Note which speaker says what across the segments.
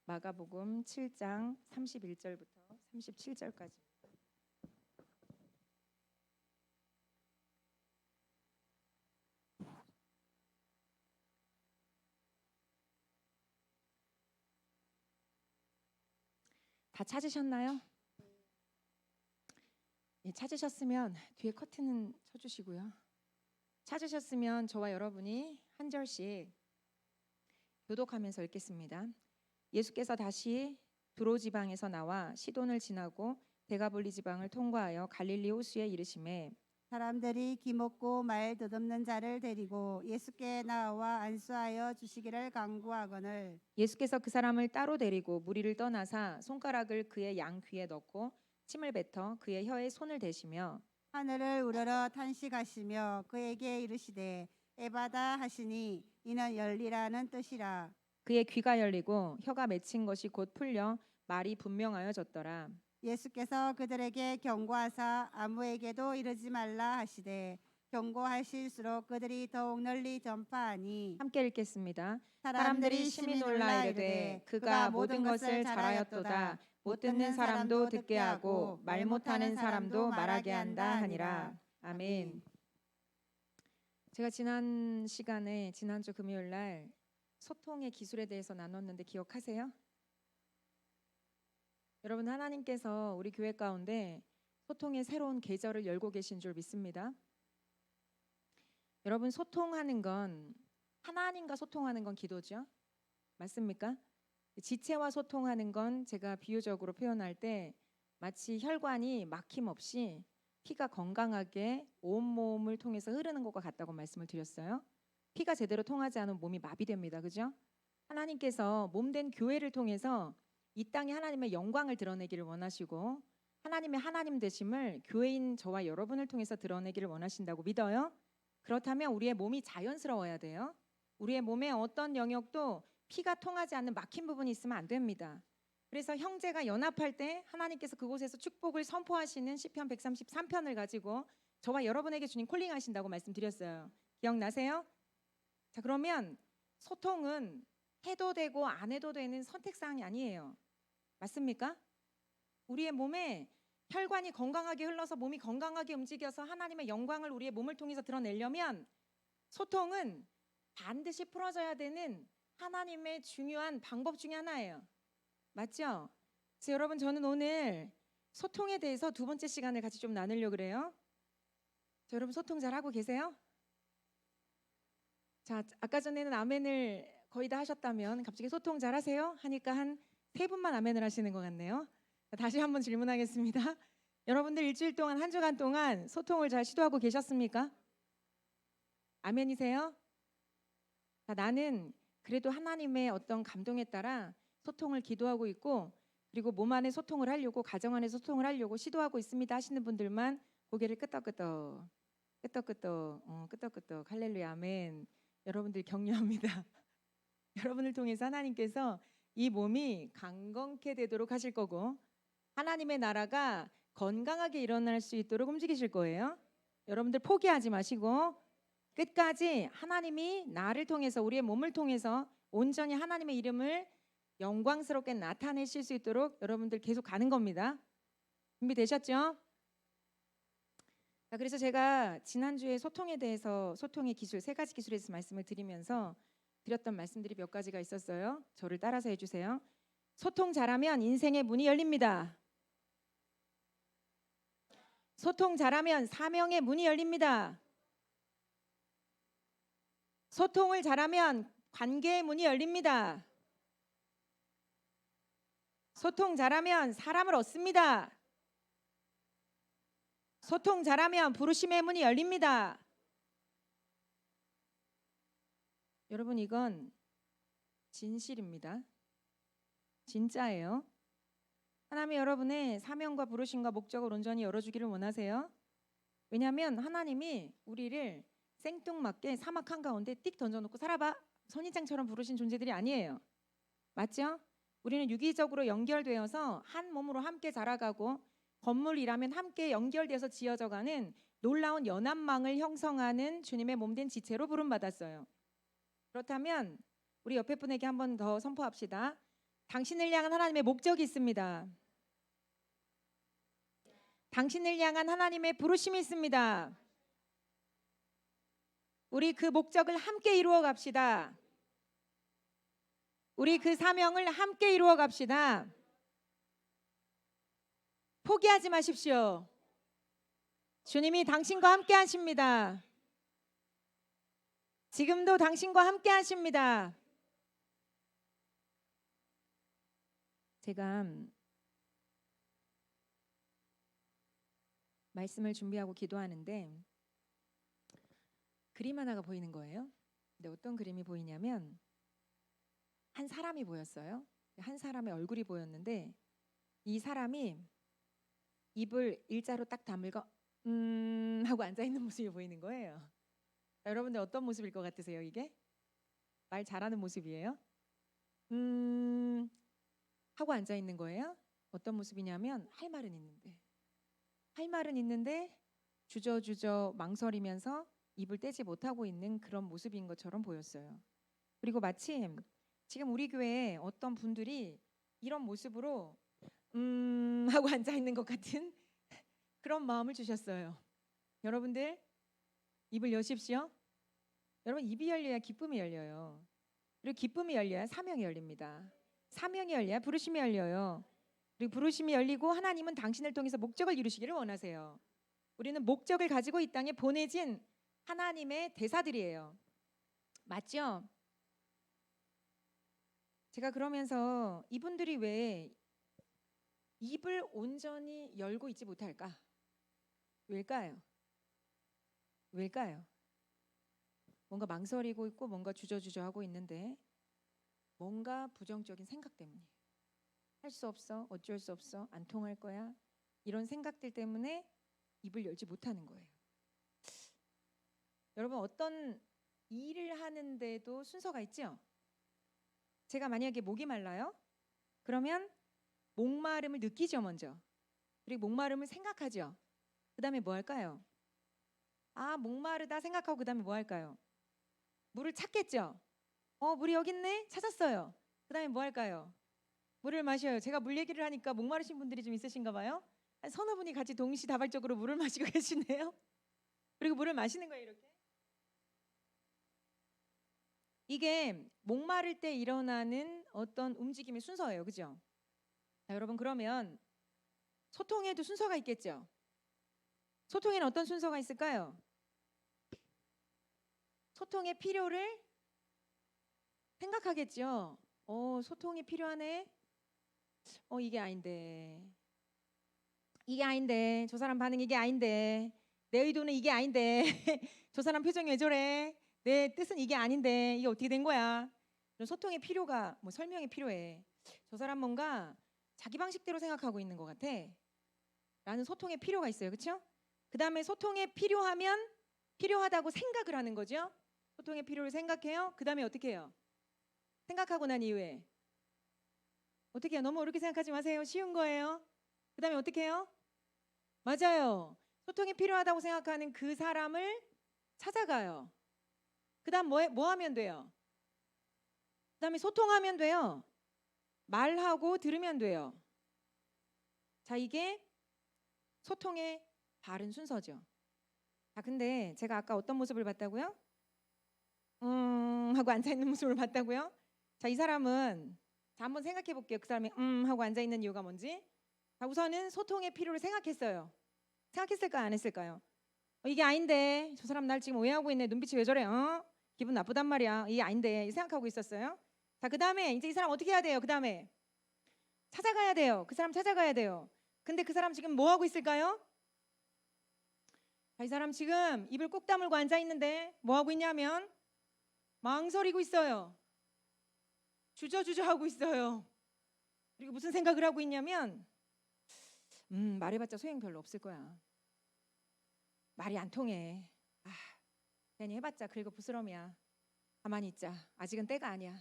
Speaker 1: 마가복음 7장 31절부터 37절까지. 다 찾으셨나요? 예, 찾으셨으면 뒤에 커튼은 쳐주시고요. 찾으셨으면 저와 여러분이 한 절씩 교독하면서 읽겠습니다. 예수께서 다시 두로 지방에서 나와 시돈을 지나고 데가볼리 지방을 통과하여 갈릴리 호수에 이르시매
Speaker 2: 사람들이 기먹고 말 덧없는 자를 데리고 예수께 나와 안수하여 주시기를 간구하거늘
Speaker 1: 예수께서 그 사람을 따로 데리고 무리를 떠나사 손가락을 그의 양 귀에 넣고 침을 뱉어 그의 혀에 손을 대시며
Speaker 2: 하늘을 우러러 탄식하시며 그에게 이르시되 에바다 하시니 이는 열리라는 뜻이라.
Speaker 1: 그의 귀가 열리고 혀가 맺힌 것이 곧 풀려 말이 분명하여졌더라.
Speaker 2: 예수께서 그들에게 경고하사 아무에게도 이르지 말라 하시되 경고하실수록 그들이 더욱 널리 전파하니
Speaker 1: 함께 읽겠습니다. 사람들이 심히 놀라 이르되 그가 모든 것을 잘하였도다. 못 듣는 사람도 듣게 하고 말 못하는 사람도 말하게 한다 하니라. 아멘. 제가 지난주 금요일 날 소통의 기술에 대해서 나눴는데 기억하세요? 여러분, 하나님께서 우리 교회 가운데 소통의 새로운 계절을 열고 계신 줄 믿습니다. 여러분, 소통하는 건 하나님과 소통하는 건 기도죠. 맞습니까? 지체와 소통하는 건 제가 비유적으로 표현할 때 마치 혈관이 막힘없이 피가 건강하게 온 몸을 통해서 흐르는 것과 같다고 말씀을 드렸어요. 피가 제대로 통하지 않으면 몸이 마비됩니다. 그죠? 하나님께서 몸된 교회를 통해서 이 땅에 하나님의 영광을 드러내기를 원하시고 하나님의 하나님 되심을 교회인 저와 여러분을 통해서 드러내기를 원하신다고 믿어요. 그렇다면 우리의 몸이 자연스러워야 돼요. 우리의 몸의 어떤 영역도 피가 통하지 않는 막힌 부분이 있으면 안 됩니다. 그래서 형제가 연합할 때 하나님께서 그곳에서 축복을 선포하시는 시편 133편을 가지고 저와 여러분에게 주님 콜링하신다고 말씀드렸어요. 기억나세요? 자, 그러면 소통은 해도 되고 안 해도 되는 선택사항이 아니에요. 맞습니까? 우리의 몸에 혈관이 건강하게 흘러서 몸이 건강하게 움직여서 하나님의 영광을 우리의 몸을 통해서 드러내려면 소통은 반드시 풀어져야 되는 하나님의 중요한 방법 중에 하나예요. 맞죠? 그래서 여러분, 저는 오늘 소통에 대해서 두 번째 시간을 같이 좀 나누려고 그래요. 자, 여러분 소통 잘하고 계세요? 자, 아까 전에는 아멘을 거의 다 하셨다면 갑자기 소통 잘하세요? 하니까 한 세 분만 아멘을 하시는 것 같네요. 자, 다시 한번 질문하겠습니다. 여러분들 일주일 동안 한 주간 동안 소통을 잘 시도하고 계셨습니까? 아멘이세요? 자, 나는 그래도 하나님의 어떤 감동에 따라 소통을 기도하고 있고 그리고 몸 안에 소통을 하려고 가정 안에 소통을 하려고 시도하고 있습니다 하시는 분들만 고개를 끄덕끄덕 끄덕끄덕 할렐루야 아멘. 여러분들 격려합니다. 여러분을 통해서 하나님께서 이 몸이 강건케 되도록 하실 거고 하나님의 나라가 건강하게 일어날 수 있도록 움직이실 거예요. 여러분들 포기하지 마시고 끝까지 하나님이 나를 통해서 우리의 몸을 통해서 온전히 하나님의 이름을 영광스럽게 나타내실 수 있도록 여러분들 계속 가는 겁니다. 준비되셨죠? 자, 그래서 제가 지난주에 소통에 대해서 소통의 기술 세 가지 기술에 대해서 말씀을 드리면서 드렸던 말씀들이 몇 가지가 있었어요. 저를 따라서 해주세요. 소통 잘하면 인생의 문이 열립니다. 소통 잘하면 사명의 문이 열립니다. 소통을 잘하면 관계의 문이 열립니다. 소통 잘하면 사람을 얻습니다. 소통 잘하면 부르심의 문이 열립니다. 여러분, 이건 진실입니다. 진짜예요. 하나님이 여러분의 사명과 부르심과 목적을 온전히 열어주기를 원하세요. 왜냐하면 하나님이 우리를 생뚱맞게 사막 한가운데 띡 던져놓고 살아봐 선인장처럼 부르신 존재들이 아니에요. 맞죠? 우리는 유기적으로 연결되어서 한 몸으로 함께 자라가고 건물이라면 함께 연결되어서 지어져가는 놀라운 연합망을 형성하는 주님의 몸된 지체로 부름받았어요. 그렇다면 우리 옆에 분에게 한 번 더 선포합시다. 당신을 향한 하나님의 목적이 있습니다. 당신을 향한 하나님의 부르심이 있습니다. 우리 그 목적을 함께 이루어 갑시다. 우리 그 사명을 함께 이루어 갑시다. 포기하지 마십시오. 주님이 당신과 함께 하십니다. 지금도 당신과 함께 하십니다. 제가 말씀을 준비하고 기도하는데 그림 하나가 보이는 거예요. 근데 어떤 그림이 보이냐면 한 사람이 보였어요. 한 사람의 얼굴이 보였는데 이 사람이 입을 일자로 딱 다물고 하고 앉아 있는 모습이 보이는 거예요. 자, 여러분들 어떤 모습일 것 같으세요? 이게 말 잘하는 모습이에요? 하고 앉아 있는 거예요. 어떤 모습이냐면 할 말은 있는데 주저주저 망설이면서 입을 떼지 못하고 있는 그런 모습인 것처럼 보였어요. 그리고 마침 지금 우리 교회에 어떤 분들이 이런 모습으로 하고 앉아 있는 것 같은 그런 마음을 주셨어요. 여러분들 입을 여십시오. 여러분 입이 열려야 기쁨이 열려요. 그리고 기쁨이 열려야 사명이 열립니다. 사명이 열려야 부르심이 열려요. 그리고 부르심이 열리고 하나님은 당신을 통해서 목적을 이루시기를 원하세요. 우리는 목적을 가지고 이 땅에 보내진 하나님의 대사들이에요. 맞죠? 제가 그러면서 이분들이 왜 입을 온전히 열고 있지 못할까? 왜일까요? 뭔가 망설이고 있고 뭔가 주저주저 하고 있는데 뭔가 부정적인 생각 때문에 할 수 없어, 어쩔 수 없어, 안 통할 거야 이런 생각들 때문에 입을 열지 못하는 거예요. 여러분 어떤 일을 하는데도 순서가 있죠? 제가 만약에 목이 말라요? 그러면 목마름을 느끼죠 먼저. 그리고 목마름을 생각하죠. 그 다음에 뭐 할까요? 아 목마르다 생각하고 그 다음에 뭐 할까요? 물을 찾겠죠. 물이 여기 있네 찾았어요. 그 다음에 뭐 할까요? 물을 마셔요. 제가 물 얘기를 하니까 목마르신 분들이 좀 있으신가 봐요. 한 서너 분이 같이 동시다발적으로 물을 마시고 계시네요. 그리고 물을 마시는 거예요 이렇게. 이게 목마를 때 일어나는 어떤 움직임의 순서예요. 그죠? 자, 여러분 그러면 소통에도 순서가 있겠죠? 소통에는 어떤 순서가 있을까요? 소통의 필요를 생각하겠죠. 소통이 필요하네. 이게 아닌데 저 사람 반응 이게 아닌데 내 의도는 이게 아닌데 저 사람 표정이 왜 저래? 내 뜻은 이게 아닌데 이게 어떻게 된 거야? 이런 소통의 필요가 뭐 설명이 필요해. 저 사람 뭔가 자기 방식대로 생각하고 있는 것 같아 라는 소통의 필요가 있어요. 그렇죠? 그 다음에 소통에 필요하면 필요하다고 생각을 하는 거죠. 소통의 필요를 생각해요. 그 다음에 어떻게 해요? 생각하고 난 이후에 어떻게 해요? 너무 어렵게 생각하지 마세요. 쉬운 거예요. 그 다음에 어떻게 해요? 맞아요. 소통이 필요하다고 생각하는 그 사람을 찾아가요. 그 다음 뭐 하면 돼요? 그 다음에 소통하면 돼요. 말하고 들으면 돼요. 자, 이게 소통의 바른 순서죠. 자, 근데 제가 아까 어떤 모습을 봤다고요? 하고 앉아있는 모습을 봤다고요? 자, 이 사람은 자, 한번 생각해 볼게요. 그 사람이 하고 앉아있는 이유가 뭔지. 자, 우선은 소통의 필요를 생각했어요. 생각했을까요? 안 했을까요? 이게 아닌데 저 사람 날 지금 오해하고 있네. 눈빛이 왜 저래? 기분 나쁘단 말이야. 이게 아닌데 생각하고 있었어요. 자, 그 다음에 이제 이 사람 어떻게 해야 돼요? 그 다음에 찾아가야 돼요. 그 사람 찾아가야 돼요. 근데 그 사람 지금 뭐 하고 있을까요? 자, 이 사람 지금 입을 꾹 다물고 앉아 있는데 뭐 하고 있냐면 망설이고 있어요. 주저주저 하고 있어요. 그리고 무슨 생각을 하고 있냐면 말해봤자 소용 별로 없을 거야. 말이 안 통해. 괜히 해봤자 긁어 부스럼이야. 가만히 있자. 아직은 때가 아니야.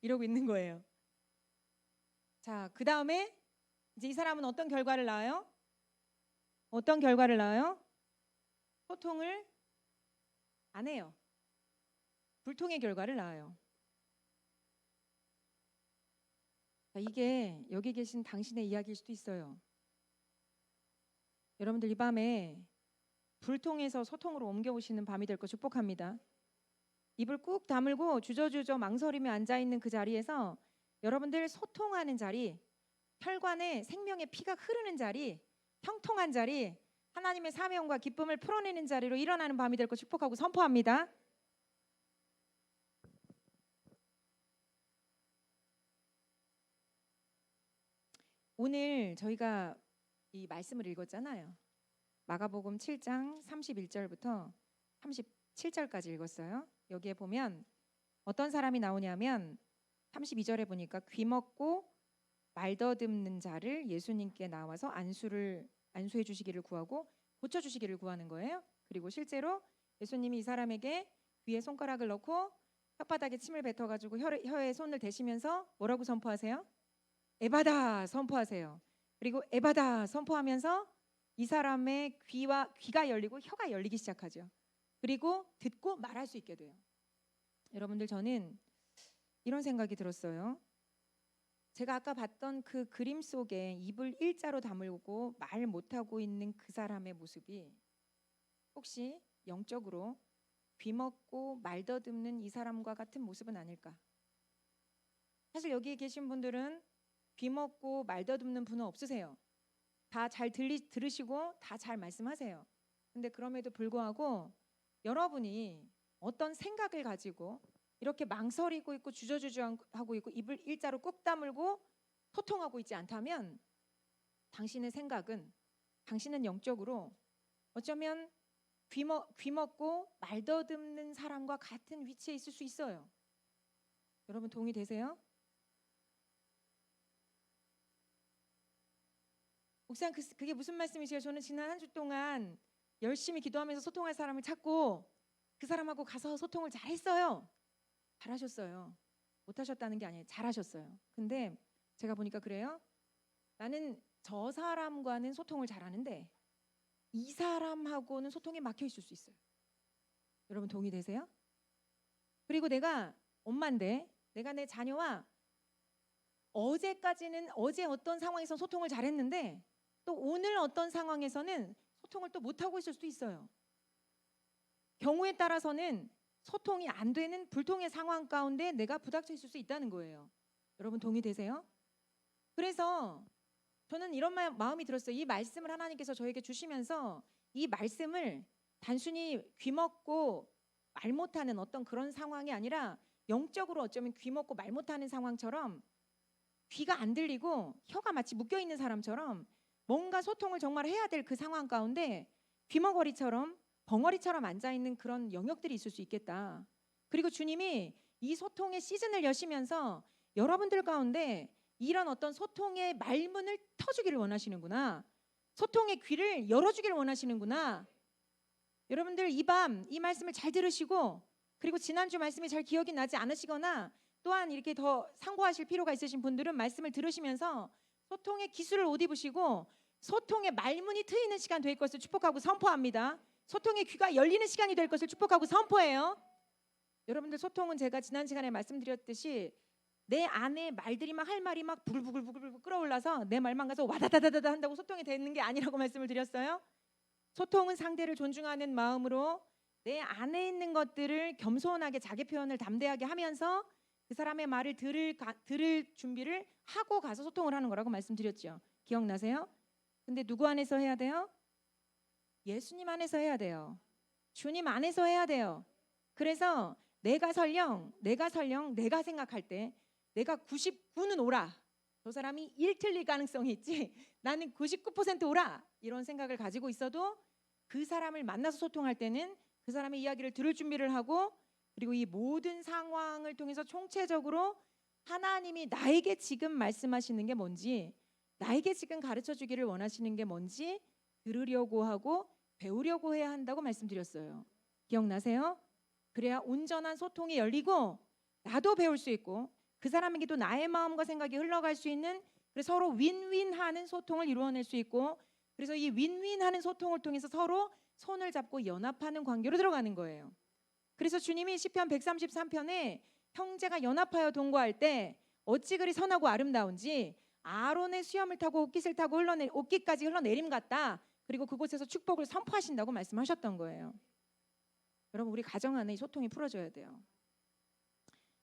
Speaker 1: 이러고 있는 거예요. 자, 그 다음에 이제 이 사람은 어떤 결과를 낳아요? 소통을 안 해요. 불통의 결과를 낳아요. 자, 이게 여기 계신 당신의 이야기일 수도 있어요. 여러분들 이 밤에 불통에서 소통으로 옮겨오시는 밤이 될 거 축복합니다. 입을 꾹 다물고 주저주저 망설이며 앉아있는 그 자리에서 여러분들 소통하는 자리, 혈관에 생명의 피가 흐르는 자리, 형통한 자리, 하나님의 사명과 기쁨을 풀어내는 자리로 일어나는 밤이 될 거 축복하고 선포합니다. 오늘 저희가 이 말씀을 읽었잖아요. 마가복음 7장 31절부터 37절까지 읽었어요. 여기에 보면 어떤 사람이 나오냐면 32절에 보니까 귀먹고 말더듬는 자를 예수님께 나와서 안수해 주시기를 구하고 고쳐 주시기를 구하는 거예요. 그리고 실제로 예수님이 이 사람에게 귀에 손가락을 넣고 혓바닥에 침을 뱉어 가지고 혀에 손을 대시면서 뭐라고 선포하세요? 에바다 선포하세요. 그리고 에바다 선포하면서 이 사람의 귀가 열리고 혀가 열리기 시작하죠. 그리고 듣고 말할 수 있게 돼요. 여러분들 저는 이런 생각이 들었어요. 제가 아까 봤던 그 그림 속에 입을 일자로 다물고 말 못하고 있는 그 사람의 모습이 혹시 영적으로 귀먹고 말더듬는 이 사람과 같은 모습은 아닐까? 사실 여기 계신 분들은 귀먹고 말더듬는 분은 없으세요. 다 잘 들으시고 다 잘 말씀하세요. 근데 그럼에도 불구하고 여러분이 어떤 생각을 가지고 이렇게 망설이고 있고 주저주저하고 있고 입을 일자로 꾹 다물고 소통하고 있지 않다면 당신의 생각은 당신은 영적으로 어쩌면 귀먹고 말더듬는 사람과 같은 위치에 있을 수 있어요. 여러분 동의되세요? 목사님 그게 무슨 말씀이세요? 저는 지난 한 주 동안 열심히 기도하면서 소통할 사람을 찾고 그 사람하고 가서 소통을 잘했어요. 잘하셨어요. 못하셨다는 게 아니에요. 잘하셨어요. 근데 제가 보니까 그래요. 나는 저 사람과는 소통을 잘하는데 이 사람하고는 소통이 막혀 있을 수 있어요. 여러분 동의되세요? 그리고 내가 엄마인데 내가 내 자녀와 어제까지는 어제 어떤 상황에서 소통을 잘했는데 또 오늘 어떤 상황에서는 소통을 또 못하고 있을 수도 있어요. 경우에 따라서는 소통이 안 되는 불통의 상황 가운데 내가 부닥쳐 있을 수 있다는 거예요. 여러분 동의되세요? 그래서 저는 이런 마음이 들었어요. 이 말씀을 하나님께서 저에게 주시면서 이 말씀을 단순히 귀먹고 말 못하는 어떤 그런 상황이 아니라 영적으로 어쩌면 귀먹고 말 못하는 상황처럼 귀가 안 들리고 혀가 마치 묶여있는 사람처럼 뭔가 소통을 정말 해야 될 그 상황 가운데 귀머거리처럼 벙어리처럼 앉아있는 그런 영역들이 있을 수 있겠다. 그리고 주님이 이 소통의 시즌을 여시면서 여러분들 가운데 이런 어떤 소통의 말문을 터주기를 원하시는구나. 소통의 귀를 열어주기를 원하시는구나. 여러분들 이 밤 이 말씀을 잘 들으시고 그리고 지난주 말씀이 잘 기억이 나지 않으시거나 또한 이렇게 더 상고하실 필요가 있으신 분들은 말씀을 들으시면서 소통의 기술을 옷 입으시고 소통의 말문이 트이는 시간 될 것을 축복하고 선포합니다. 소통의 귀가 열리는 시간이 될 것을 축복하고 선포해요. 여러분들 소통은 제가 지난 시간에 말씀드렸듯이 내 안에 말들이 막 할 말이 막 부글부글 끓어올라서 내 말만 가서 와다다다다 한다고 소통이 되는 게 아니라고 말씀을 드렸어요. 소통은 상대를 존중하는 마음으로 내 안에 있는 것들을 겸손하게 자기 표현을 담대하게 하면서 그 사람의 말을 들을 준비를 하고 가서 소통을 하는 거라고 말씀드렸죠. 기억나세요? 근데 누구 안에서 해야 돼요? 예수님 안에서 해야 돼요. 주님 안에서 해야 돼요. 그래서 내가 생각할 때 내가 99는 오라. 저 사람이 1 틀릴 가능성이 있지. 나는 99% 오라. 이런 생각을 가지고 있어도 그 사람을 만나서 소통할 때는 그 사람의 이야기를 들을 준비를 하고 그리고 이 모든 상황을 통해서 총체적으로 하나님이 나에게 지금 말씀하시는 게 뭔지 나에게 지금 가르쳐 주기를 원하시는 게 뭔지 들으려고 하고 배우려고 해야 한다고 말씀드렸어요. 기억나세요? 그래야 온전한 소통이 열리고 나도 배울 수 있고 그 사람에게도 나의 마음과 생각이 흘러갈 수 있는 그래서 서로 윈윈하는 소통을 이루어낼 수 있고 그래서 이 윈윈하는 소통을 통해서 서로 손을 잡고 연합하는 관계로 들어가는 거예요. 그래서 주님이 시편 133편에 형제가 연합하여 동거할 때 어찌 그리 선하고 아름다운지 아론의 수염을 타고 옷깃을 타고 옷깃까지 흘러내림 같다. 그리고 그곳에서 축복을 선포하신다고 말씀하셨던 거예요. 여러분, 우리 가정 안에 이 소통이 풀어져야 돼요.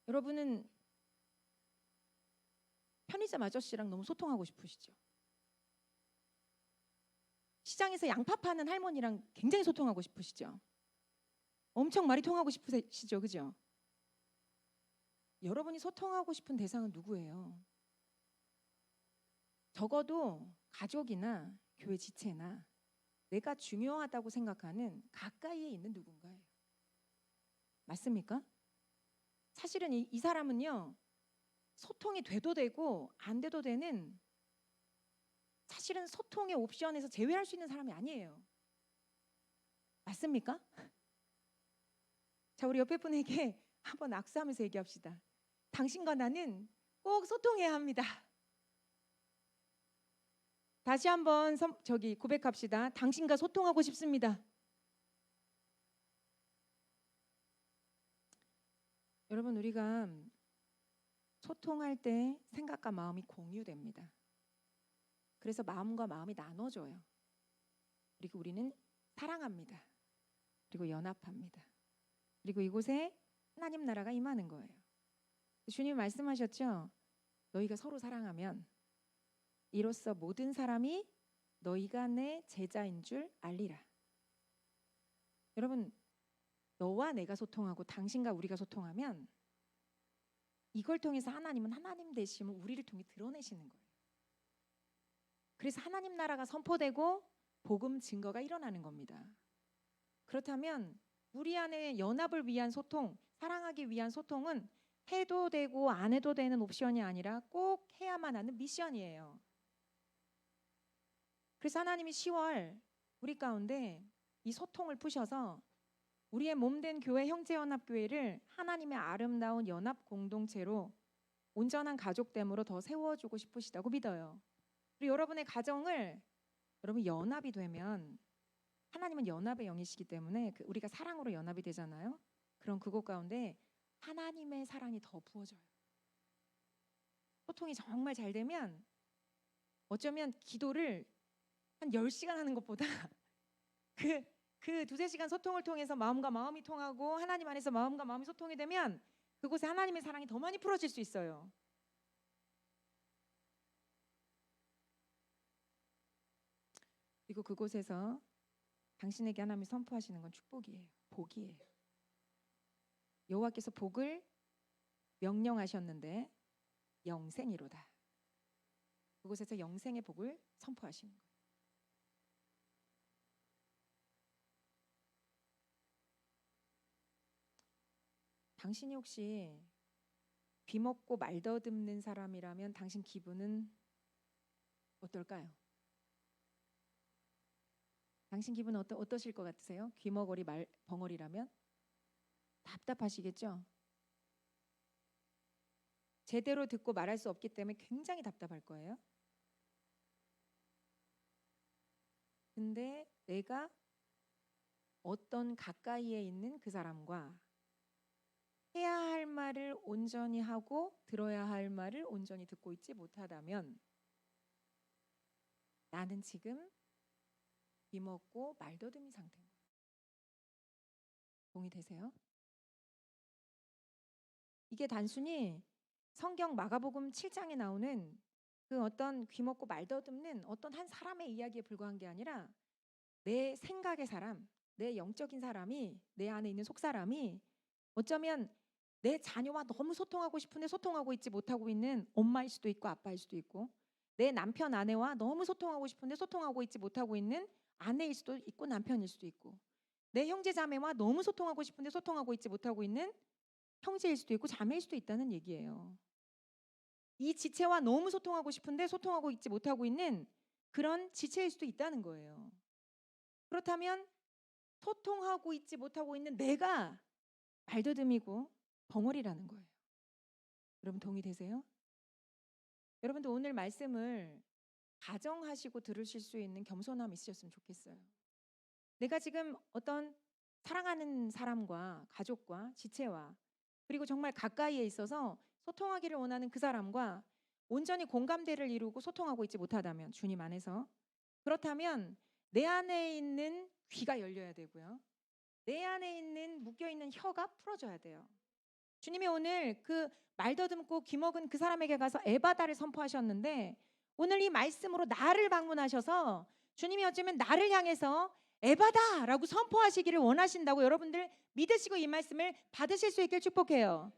Speaker 1: 여러분은 편의점 아저씨랑 너무 소통하고 싶으시죠? 시장에서 양파 파는 할머니랑 굉장히 소통하고 싶으시죠? 엄청 말이 통하고 싶으시죠? 그죠? 여러분이 소통하고 싶은 대상은 누구예요? 적어도 가족이나 교회 지체나 내가 중요하다고 생각하는 가까이에 있는 누군가예요. 맞습니까? 사실은 이 사람은요, 소통이 돼도 되고 안 돼도 되는, 사실은 소통의 옵션에서 제외할 수 있는 사람이 아니에요. 맞습니까? 자, 우리 옆에 분에게 한번 악수하면서 얘기합시다. 당신과 나는 꼭 소통해야 합니다. 다시 한번 고백합시다. 당신과 소통하고 싶습니다. 여러분, 우리가 소통할 때 생각과 마음이 공유됩니다. 그래서 마음과 마음이 나눠져요. 그리고 우리는 사랑합니다. 그리고 연합합니다. 그리고 이곳에 하나님 나라가 임하는 거예요. 주님 말씀하셨죠? 너희가 서로 사랑하면 이로써 모든 사람이 너희가 내 제자인 줄 알리라. 여러분, 너와 내가 소통하고 당신과 우리가 소통하면 이걸 통해서 하나님은 하나님 되심을 우리를 통해 드러내시는 거예요. 그래서 하나님 나라가 선포되고 복음 증거가 일어나는 겁니다. 그렇다면 우리 안에 연합을 위한 소통, 사랑하기 위한 소통은 해도 되고 안 해도 되는 옵션이 아니라 꼭 해야만 하는 미션이에요. 그래서 하나님이 10월 우리 가운데 이 소통을 푸셔서 우리의 몸된 교회 형제연합교회를 하나님의 아름다운 연합 공동체로 온전한 가족됨으로 더 세워주고 싶으시다고 믿어요. 그리고 여러분의 가정을 여러분 연합이 되면 하나님은 연합의 영이시기 때문에 우리가 사랑으로 연합이 되잖아요. 그럼 그곳 가운데 하나님의 사랑이 더 부어져요. 소통이 정말 잘 되면 어쩌면 기도를 한 10시간 하는 것보다 그 두세 시간 소통을 통해서 마음과 마음이 통하고 하나님 안에서 마음과 마음이 소통이 되면 그곳에 하나님의 사랑이 더 많이 풀어질 수 있어요. 그리고 그곳에서 당신에게 하나님이 선포하시는 건 축복이에요. 복이에요. 여호와께서 복을 명령하셨는데 영생이로다. 그곳에서 영생의 복을 선포하시는 거예요. 당신이 혹시 귀먹고 말 더듬는 사람이라면 당신 기분은 어떨까요? 당신 기분은 어떠실 것 같으세요? 귀머거리 벙어리라면? 답답하시겠죠? 제대로 듣고 말할 수 없기 때문에 굉장히 답답할 거예요. 근데 내가 어떤 가까이에 있는 그 사람과 해야 할 말을 온전히 하고 들어야 할 말을 온전히 듣고 있지 못하다면 나는 지금 귀먹고 말더듬이 상태입니다. 동의되세요? 이게 단순히 성경 마가복음 7장에 나오는 그 어떤 귀먹고 말더듬는 어떤 한 사람의 이야기에 불과한 게 아니라 내 생각의 사람, 내 영적인 사람이, 내 안에 있는 속사람이 어쩌면 내 자녀와 너무 소통하고 싶은데 소통하고 있지 못하고 있는 엄마일 수도 있고 아빠일 수도 있고, 내 남편 아내와 너무 소통하고 싶은데 소통하고 있지 못하고 있는 아내일 수도 있고 남편일 수도 있고, 내 형제 자매와 너무 소통하고 싶은데 소통하고 있지 못하고 있는 형제일 수도 있고 자매일 수도 있다는 얘기예요. 이 지체와 너무 소통하고 싶은데 소통하고 있지 못하고 있는 그런 지체일 수도 있다는 거예요. 그렇다면 소통하고 있지 못하고 있는 내가 말더듬이고 벙어리라는 거예요. 여러분 동의되세요? 여러분도 오늘 말씀을 가정하시고 들으실 수 있는 겸손함이 있으셨으면 좋겠어요. 내가 지금 어떤 사랑하는 사람과 가족과 지체와 그리고 정말 가까이에 있어서 소통하기를 원하는 그 사람과 온전히 공감대를 이루고 소통하고 있지 못하다면, 주님 안에서, 그렇다면 내 안에 있는 귀가 열려야 되고요. 내 안에 있는 묶여있는 혀가 풀어져야 돼요. 주님이 오늘 그 말 더듬고 귀 먹은 그 사람에게 가서 에바다를 선포하셨는데, 오늘 이 말씀으로 나를 방문하셔서 주님이 어쩌면 나를 향해서 에바다라고 선포하시기를 원하신다고 여러분들 믿으시고 이 말씀을 받으실 수 있길 축복해요.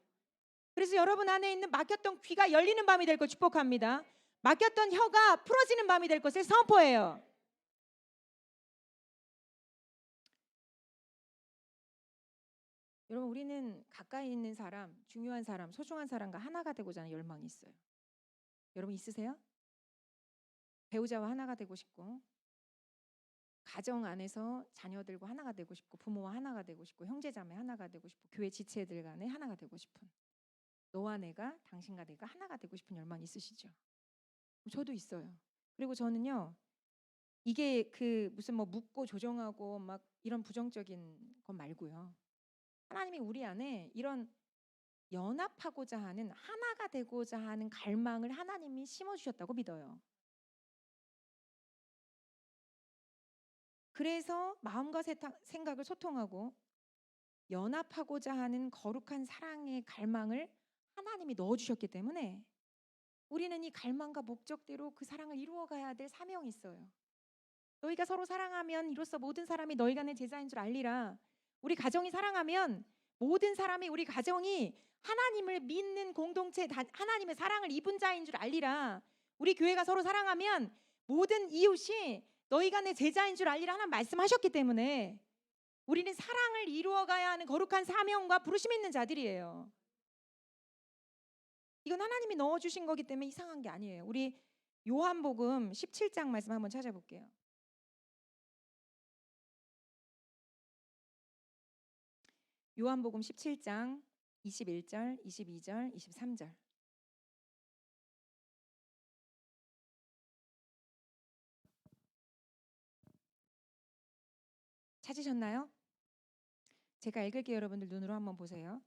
Speaker 1: 그래서 여러분 안에 있는 막혔던 귀가 열리는 밤이 될 걸 축복합니다. 막혔던 혀가 풀어지는 밤이 될 것을 선포해요. 여러분, 우리는 가까이 있는 사람, 중요한 사람, 소중한 사람과 하나가 되고자 하는 열망이 있어요. 여러분 있으세요? 배우자와 하나가 되고 싶고, 가정 안에서 자녀들과 하나가 되고 싶고, 부모와 하나가 되고 싶고, 형제자매 하나가 되고 싶고, 교회 지체들 간에 하나가 되고 싶은, 너와 내가, 당신과 내가 하나가 되고 싶은 열망이 있으시죠? 저도 있어요. 그리고 저는요, 이게 그 무슨 뭐 묻고 조정하고 막 이런 부정적인 것 말고요, 하나님이 우리 안에 이런 연합하고자 하는, 하나가 되고자 하는 갈망을 하나님이 심어주셨다고 믿어요. 그래서 마음과 생각을 소통하고 연합하고자 하는 거룩한 사랑의 갈망을 하나님이 넣어주셨기 때문에 우리는 이 갈망과 목적대로 그 사랑을 이루어가야 될 사명이 있어요. 너희가 서로 사랑하면 이로써 모든 사람이 너희가 내 제자인 줄 알리라. 우리 가정이 사랑하면 모든 사람이, 우리 가정이 하나님을 믿는 공동체, 하나님의 사랑을 입은 자인 줄 알리라. 우리 교회가 서로 사랑하면 모든 이웃이 너희가 내 제자인 줄 알리라 하나님 말씀하셨기 때문에 우리는 사랑을 이루어가야 하는 거룩한 사명과 부르심 있는 자들이에요. 이건 하나님이 넣어주신 거기 때문에 이상한 게 아니에요. 우리 요한복음 17장 말씀 한번 찾아볼게요. 요한복음 17장 21절, 22절, 23절. 찾으셨나요? 제가 읽을게요. 여러분들 눈으로 한번 보세요.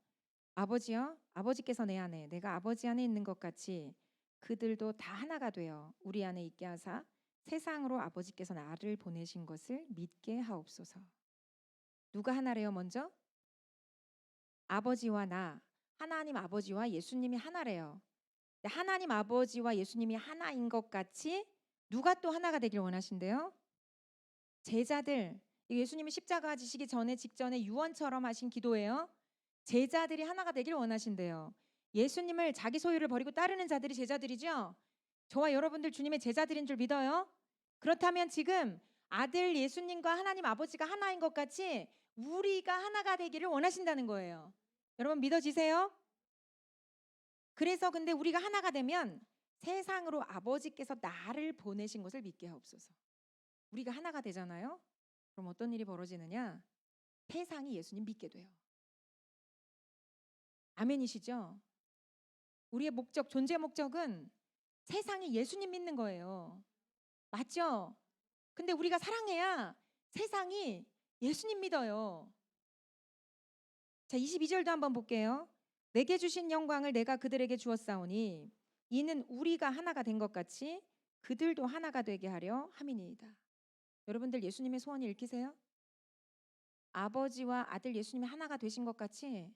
Speaker 1: 아버지여, 아버지께서 내 안에, 내가 아버지 안에 있는 것 같이 그들도 다 하나가 되어 우리 안에 있게 하사 세상으로 아버지께서 나를 보내신 것을 믿게 하옵소서. 누가 하나래요? 먼저 아버지와 나, 하나님 아버지와 예수님이 하나래요. 하나님 아버지와 예수님이 하나인 것 같이 누가 또 하나가 되길 원하신대요? 제자들. 예수님이 십자가 지시기 전에, 직전에 유언처럼 하신 기도예요. 제자들이 하나가 되길 원하신대요. 예수님을, 자기 소유를 버리고 따르는 자들이 제자들이죠. 저와 여러분들 주님의 제자들인 줄 믿어요. 그렇다면 지금 아들 예수님과 하나님 아버지가 하나인 것 같이 우리가 하나가 되기를 원하신다는 거예요. 여러분 믿어지세요? 그래서 근데 우리가 하나가 되면 세상으로 아버지께서 나를 보내신 것을 믿게 하옵소서. 우리가 하나가 되잖아요. 그럼 어떤 일이 벌어지느냐? 세상이 예수님 믿게 돼요. 아멘이시죠? 우리의 목적, 존재 목적은 세상이 예수님 믿는 거예요. 맞죠? 근데 우리가 사랑해야 세상이 예수님 믿어요. 자, 22절도 한번 볼게요. 내게 주신 영광을 내가 그들에게 주었사오니 이는 우리가 하나가 된 것 같이 그들도 하나가 되게 하려 함이니이다. 여러분들 예수님의 소원이 읽히세요? 아버지와 아들 예수님이 하나가 되신 것 같이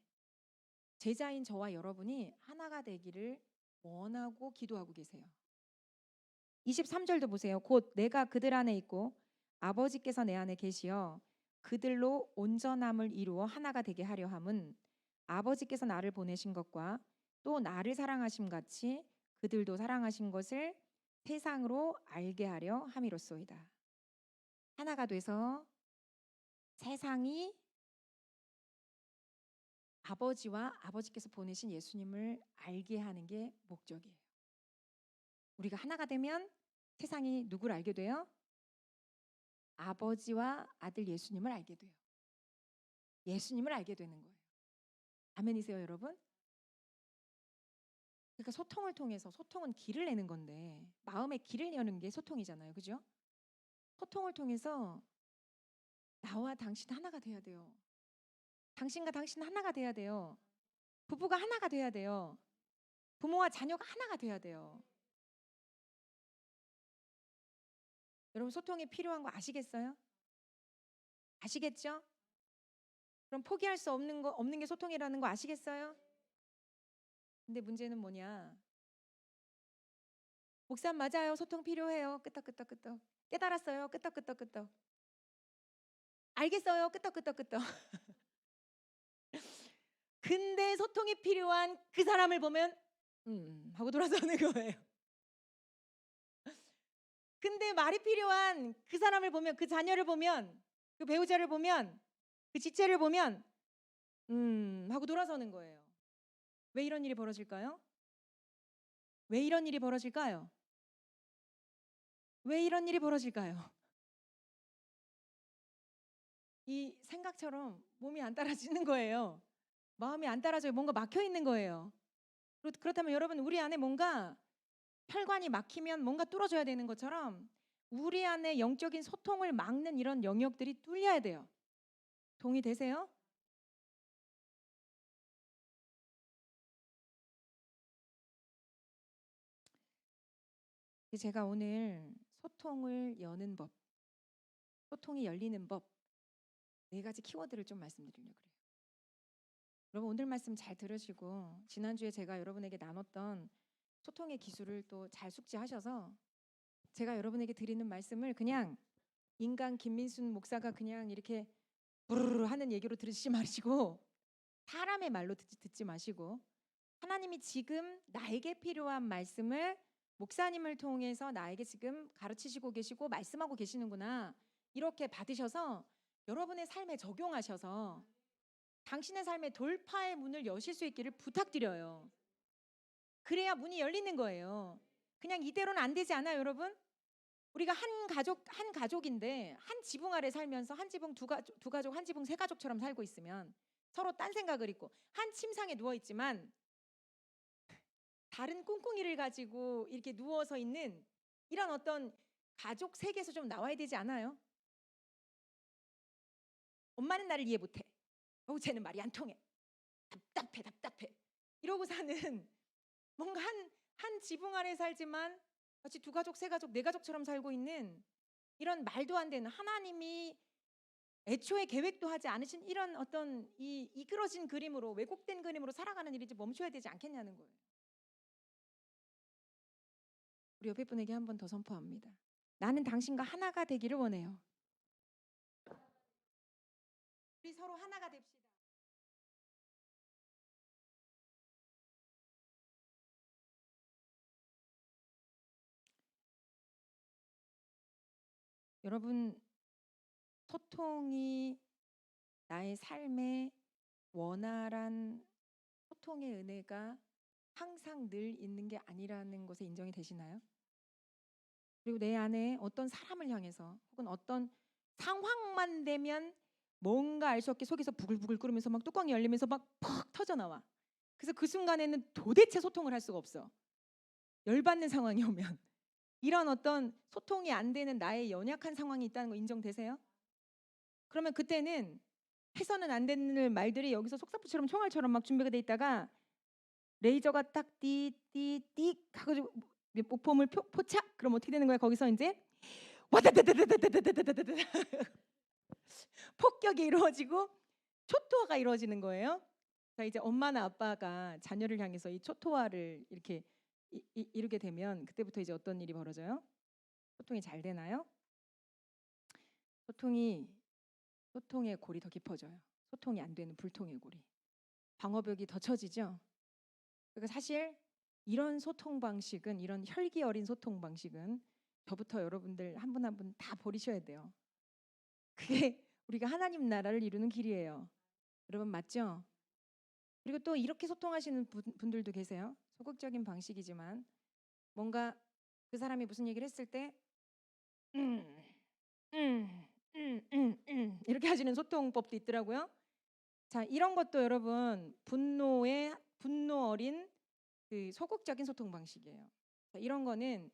Speaker 1: 제자인 저와 여러분이 하나가 되기를 원하고 기도하고 계세요. 23절도 보세요. 곧 내가 그들 안에 있고 아버지께서 내 안에 계시어 그들로 온전함을 이루어 하나가 되게 하려 함은 아버지께서 나를 보내신 것과 또 나를 사랑하심 같이 그들도 사랑하신 것을 세상으로 알게 하려 함이로소이다. 하나가 돼서 세상이 아버지와 아버지께서 보내신 예수님을 알게 하는 게 목적이에요. 우리가 하나가 되면 세상이 누구를 알게 돼요? 아버지와 아들 예수님을 알게 돼요. 예수님을 알게 되는 거예요. 아멘이세요, 여러분? 그러니까 소통을 통해서, 소통은 길을 내는 건데 마음의 길을 여는 게 소통이잖아요. 그죠? 소통을 통해서 나와 당신 하나가 돼야 돼요. 당신과 당신 하나가 돼야 돼요. 부부가 하나가 돼야 돼요. 부모와 자녀가 하나가 돼야 돼요. 여러분 소통이 필요한 거 아시겠어요? 아시겠죠? 그럼 포기할 수 없는 게 소통이라는 거 아시겠어요? 근데 문제는 뭐냐? 목사님 맞아요. 소통 필요해요. 끄떡끄떡끄떡. 깨달았어요. 끄떡끄떡끄떡. 알겠어요. 끄떡끄떡끄떡. 근데 소통이 필요한 그 사람을 보면 하고 돌아서는 거예요. 근데 말이 필요한 그 사람을 보면, 그 자녀를 보면, 그 배우자를 보면, 그 지체를 보면 하고 돌아서는 거예요. 왜 이런 일이 벌어질까요? 왜 이런 일이 벌어질까요? 왜 이런 일이 벌어질까요? 이 생각처럼 몸이 안 따라지는 거예요. 마음이 안 따라져요. 뭔가 막혀 있는 거예요. 그렇다면 여러분, 우리 안에 뭔가 혈관이 막히면 뭔가 뚫어져야 되는 것처럼 우리 안에 영적인 소통을 막는 이런 영역들이 뚫려야 돼요. 동의되세요? 제가 오늘 소통을 여는 법, 소통이 열리는 법, 4가지 키워드를 좀 말씀드리려고 그래요. 여러분 오늘 말씀 잘 들으시고 지난주에 제가 여러분에게 나눴던 소통의 기술을 또 잘 숙지하셔서 제가 여러분에게 드리는 말씀을 그냥 인간 김민순 목사가 그냥 이렇게 부르르 하는 얘기로 들으시지 마시고 사람의 말로 듣지 마시고 하나님이 지금 나에게 필요한 말씀을 목사님을 통해서 나에게 지금 가르치시고 계시고 말씀하고 계시는구나 이렇게 받으셔서 여러분의 삶에 적용하셔서 당신의 삶의 돌파의 문을 여실 수 있기를 부탁드려요. 그래야 문이 열리는 거예요. 그냥 이대로는 안 되지 않아요, 여러분? 우리가 한 가족인데 한 지붕 아래 살면서 한 지붕 두 가족, 한 지붕 세 가족처럼 살고 있으면 서로 딴 생각을 있고 한 침상에 누워 있지만 다른 꿍꿍이를 가지고 이렇게 누워서 있는 이런 어떤 가족 세계에서 좀 나와야 되지 않아요? 엄마는 나를 이해 못해. 쟤는 말이 안 통해. 답답해. 이러고 사는 뭔가 한 지붕 아래 살지만 마치 두 가족, 세 가족, 네 가족처럼 살고 있는 이런 말도 안 되는 하나님이 애초에 계획도 하지 않으신 이런 어떤 이 이끌어진 그림으로 왜곡된 그림으로 살아가는 일이 이제 멈춰야 되지 않겠냐는 거예요. 우리 옆에 분에게 한 번 더 선포합니다. 나는 당신과 하나가 되기를 원해요. 우리 서로 하나가 됩시다. 여러분 소통이 나의 삶에 원활한 소통의 은혜가 항상 늘 있는 게 아니라는 것에 인정이 되시나요? 그리고 내 안에 어떤 사람을 향해서 혹은 어떤 상황만 되면 뭔가 알 수 없게 속에서 부글부글 끓으면서 막 뚜껑이 열리면서 막 퍽 터져 나와. 그래서 그 순간에는 도대체 소통을 할 수가 없어. 열받는 상황이 오면 이런 어떤 소통이 안 되는 나의 연약한 상황이 있다는 거 인정되세요? 그러면 그때는 해서는 안 되는 말들이 여기서 속사포처럼 총알처럼 막 준비가 돼 있다가 레이저가 딱 띠띠띠 하고 목폼을 포착 그럼 어떻게 되는 거야? 거기서 이제 와다다다다다다다다다다 폭격이 이루어지고 초토화가 이루어지는 거예요. 자 이제 엄마나 아빠가 자녀를 향해서 이 초토화를 이렇게 이루게 되면 그때부터 이제 어떤 일이 벌어져요? 소통이 잘 되나요? 소통의 골이 더 깊어져요. 소통이 안 되는 불통의 골이. 방어벽이 더 쳐지죠. 그러니까 사실 이런 소통 방식은 이런 혈기 어린 소통 방식은 저부터 여러분들 한 분 한 분 다 버리셔야 돼요. 그게 우리가 하나님 나라를 이루는 길이에요. 여러분 맞죠? 그리고 또 이렇게 소통하시는 분들도 계세요. 소극적인 방식이지만 뭔가 그 사람이 무슨 얘기를 했을 때 이렇게 하시는 소통법도 있더라고요. 자, 이런 것도 여러분 분노 어린 그 소극적인 소통 방식이에요. 자, 이런 거는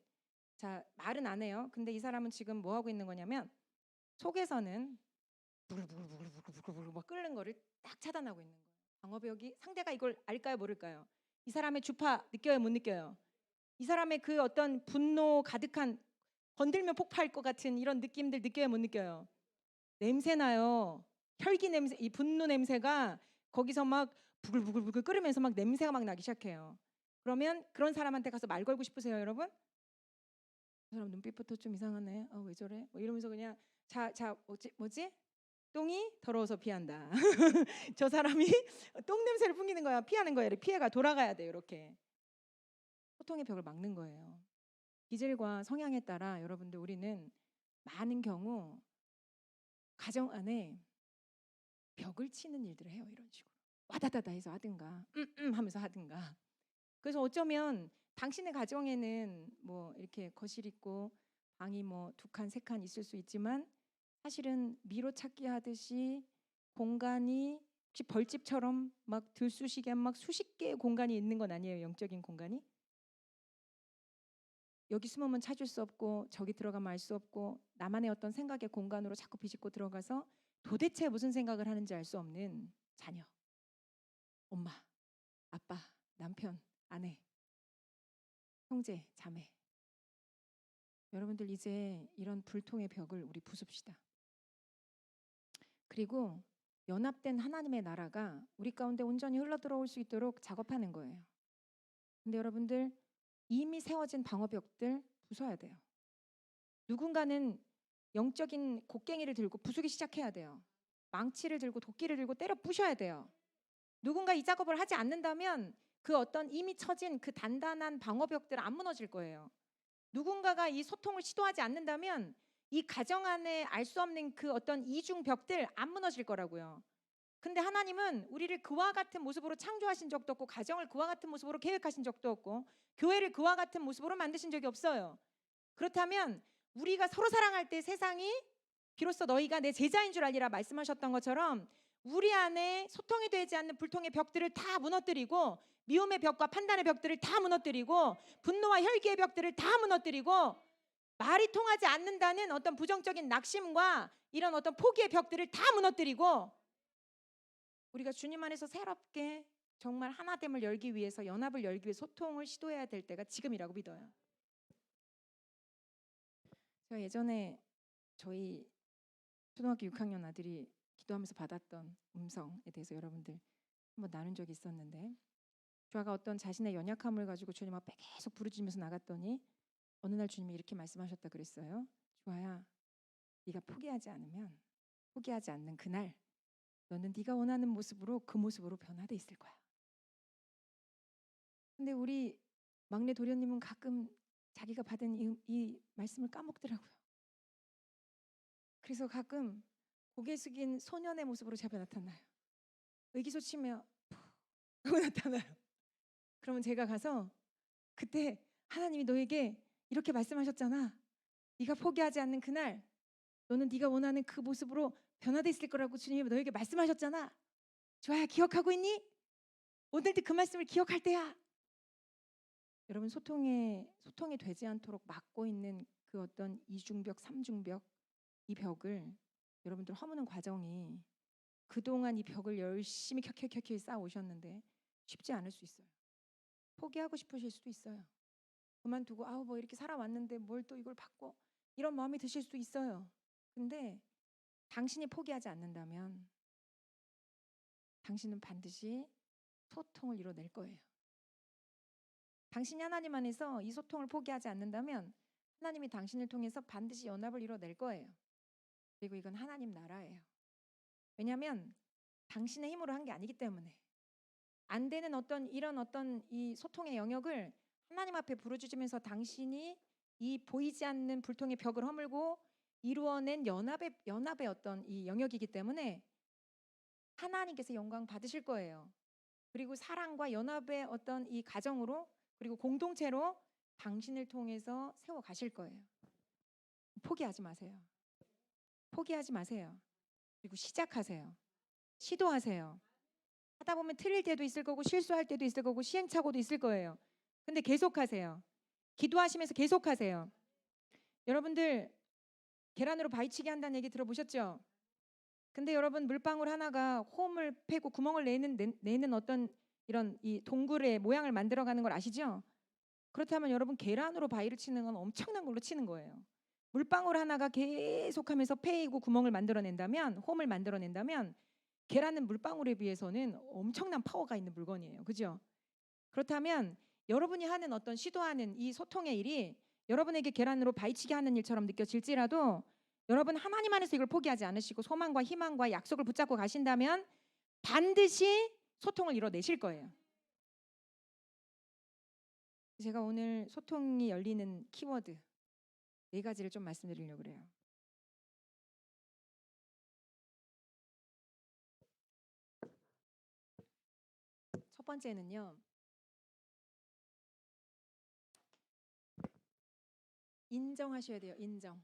Speaker 1: 자 말은 안 해요. 근데 이 사람은 지금 뭐 하고 있는 거냐면 속에서는 부글부글 막 끓는 거를 딱 차단하고 있는 거예요. 방어벽이 상대가 이걸 알까요, 모를까요? 이 사람의 주파 느껴요, 못 느껴요? 이 사람의 그 어떤 분노 가득한 건들면 폭파할 것 같은 이런 느낌들 느껴요, 못 느껴요? 냄새 나요. 혈기 냄새, 이 분노 냄새가 거기서 막 부글부글부글 끓으면서 막 냄새가 막 나기 시작해요. 그러면 그런 사람한테 가서 말 걸고 싶으세요, 여러분? 그 사람 눈빛부터 좀 이상하네. 왜 저래? 뭐 이러면서 그냥 자 뭐지? 똥이 더러워서 피한다. 저 사람이 똥 냄새를 풍기는 거야. 피하는 거예요. 피해가 돌아가야 돼요. 이렇게 소통의 벽을 막는 거예요. 기질과 성향에 따라 여러분들 우리는 많은 경우 가정 안에 벽을 치는 일들을 해요. 이런 식으로 와다다다 해서 하든가 하면서 하든가. 그래서 어쩌면 당신의 가정에는 뭐 이렇게 거실 있고 방이 뭐 2칸, 3칸 있을 수 있지만 사실은 미로 찾기 하듯이 공간이 혹시 벌집처럼 막 들쑤시게 막 수십 개의 공간이 있는 건 아니에요. 영적인 공간이. 여기 숨으면 찾을 수 없고 저기 들어가면 알 수 없고 나만의 어떤 생각의 공간으로 자꾸 비집고 들어가서 도대체 무슨 생각을 하는지 알 수 없는 자녀, 엄마, 아빠, 남편, 아내, 형제, 자매. 여러분들 이제 이런 불통의 벽을 우리 부숩시다. 그리고 연합된 하나님의 나라가 우리 가운데 온전히 흘러들어올 수 있도록 작업하는 거예요. 근데 여러분들 이미 세워진 방어벽들 부숴야 돼요. 누군가는 영적인 곡괭이를 들고 부수기 시작해야 돼요. 망치를 들고 도끼를 들고 때려 부셔야 돼요. 누군가 이 작업을 하지 않는다면 그 어떤 이미 쳐진 그 단단한 방어벽들 안 무너질 거예요. 누군가가 이 소통을 시도하지 않는다면 이 가정 안에 알 수 없는 그 어떤 이중 벽들 안 무너질 거라고요. 근데 하나님은 우리를 그와 같은 모습으로 창조하신 적도 없고 가정을 그와 같은 모습으로 계획하신 적도 없고 교회를 그와 같은 모습으로 만드신 적이 없어요. 그렇다면 우리가 서로 사랑할 때 세상이 비로소 너희가 내 제자인 줄 알리라 말씀하셨던 것처럼 우리 안에 소통이 되지 않는 불통의 벽들을 다 무너뜨리고 미움의 벽과 판단의 벽들을 다 무너뜨리고 분노와 혈기의 벽들을 다 무너뜨리고 말이 통하지 않는다는 어떤 부정적인 낙심과 이런 어떤 포기의 벽들을 다 무너뜨리고 우리가 주님 안에서 새롭게 정말 하나됨을 열기 위해서 연합을 열기 위해 소통을 시도해야 될 때가 지금이라고 믿어요. 제가 예전에 저희 초등학교 6학년 아들이 기도하면서 받았던 음성에 대해서 여러분들 한번 나눈 적이 있었는데 주아가 어떤 자신의 연약함을 가지고 주님 앞에 계속 부르짖으면서 나갔더니 어느 날 주님이 이렇게 말씀하셨다 그랬어요. 주아야, 네가 포기하지 않는 그날 너는 네가 원하는 모습으로 그 모습으로 변화돼 있을 거야. 근데 우리 막내 도련님은 가끔 자기가 받은 이 말씀을 까먹더라고요. 그래서 가끔 고개 숙인 소년의 모습으로 제가 나타나요. 의기소침해 푹 하고 나타나요. 그러면 제가 가서 그때 하나님이 너에게 이렇게 말씀하셨잖아. 네가 포기하지 않는 그날 너는 네가 원하는 그 모습으로 변화돼 있을 거라고 주님이 너에게 말씀하셨잖아. 좋아야, 기억하고 있니? 오늘도 그 말씀을 기억할 때야. 여러분 소통이 되지 않도록 막고 있는 그 어떤 이중벽, 삼중벽, 이 벽을 여러분들 허무는 과정이 그동안 이 벽을 열심히 켜켜켜켜 쌓아 오셨는데 쉽지 않을 수 있어요. 포기하고 싶으실 수도 있어요. 그만두고 뭐 이렇게 살아왔는데 뭘 또 이걸 바꿔, 이런 마음이 드실 수 있어요. 근데 당신이 포기하지 않는다면 당신은 반드시 소통을 이뤄낼 거예요. 당신이 하나님 안에서 이 소통을 포기하지 않는다면 하나님이 당신을 통해서 반드시 연합을 이뤄낼 거예요. 그리고 이건 하나님 나라예요. 왜냐하면 당신의 힘으로 한 게 아니기 때문에. 안 되는 이런 이 소통의 영역을 하나님 앞에 부르짖으면서 당신이 이 보이지 않는 불통의 벽을 허물고 이루어낸 연합의 어떤 이 영역이기 때문에 하나님께서 영광 받으실 거예요. 그리고 사랑과 연합의 어떤 이 가정으로 그리고 공동체로 당신을 통해서 세워 가실 거예요. 포기하지 마세요. 포기하지 마세요. 그리고 시작하세요. 시도하세요. 하다 보면 틀릴 때도 있을 거고 실수할 때도 있을 거고 시행착오도 있을 거예요. 근데 계속하세요. 기도하시면서 계속하세요. 여러분들 계란으로 바위치기 한다는 얘기 들어보셨죠? 근데 여러분 물방울 하나가 홈을 패고 구멍을 내는 어떤 이런 이 동굴의 모양을 만들어가는 걸 아시죠? 그렇다면 여러분 계란으로 바위를 치는 건 엄청난 걸로 치는 거예요. 물방울 하나가 계속하면서 패이고 구멍을 만들어낸다면, 홈을 만들어낸다면 계란은 물방울에 비해서는 엄청난 파워가 있는 물건이에요. 그죠? 그렇다면 여러분이 하는 어떤 시도하는 이 소통의 일이 여러분에게 계란으로 바위치기 하는 일처럼 느껴질지라도 여러분 하나님 안에서 이걸 포기하지 않으시고 소망과 희망과 약속을 붙잡고 가신다면 반드시 소통을 이뤄내실 거예요. 제가 오늘 소통이 열리는 키워드 4가지를 좀 말씀드리려고 그래요. 첫 번째는요. 인정하셔야 돼요. 인정.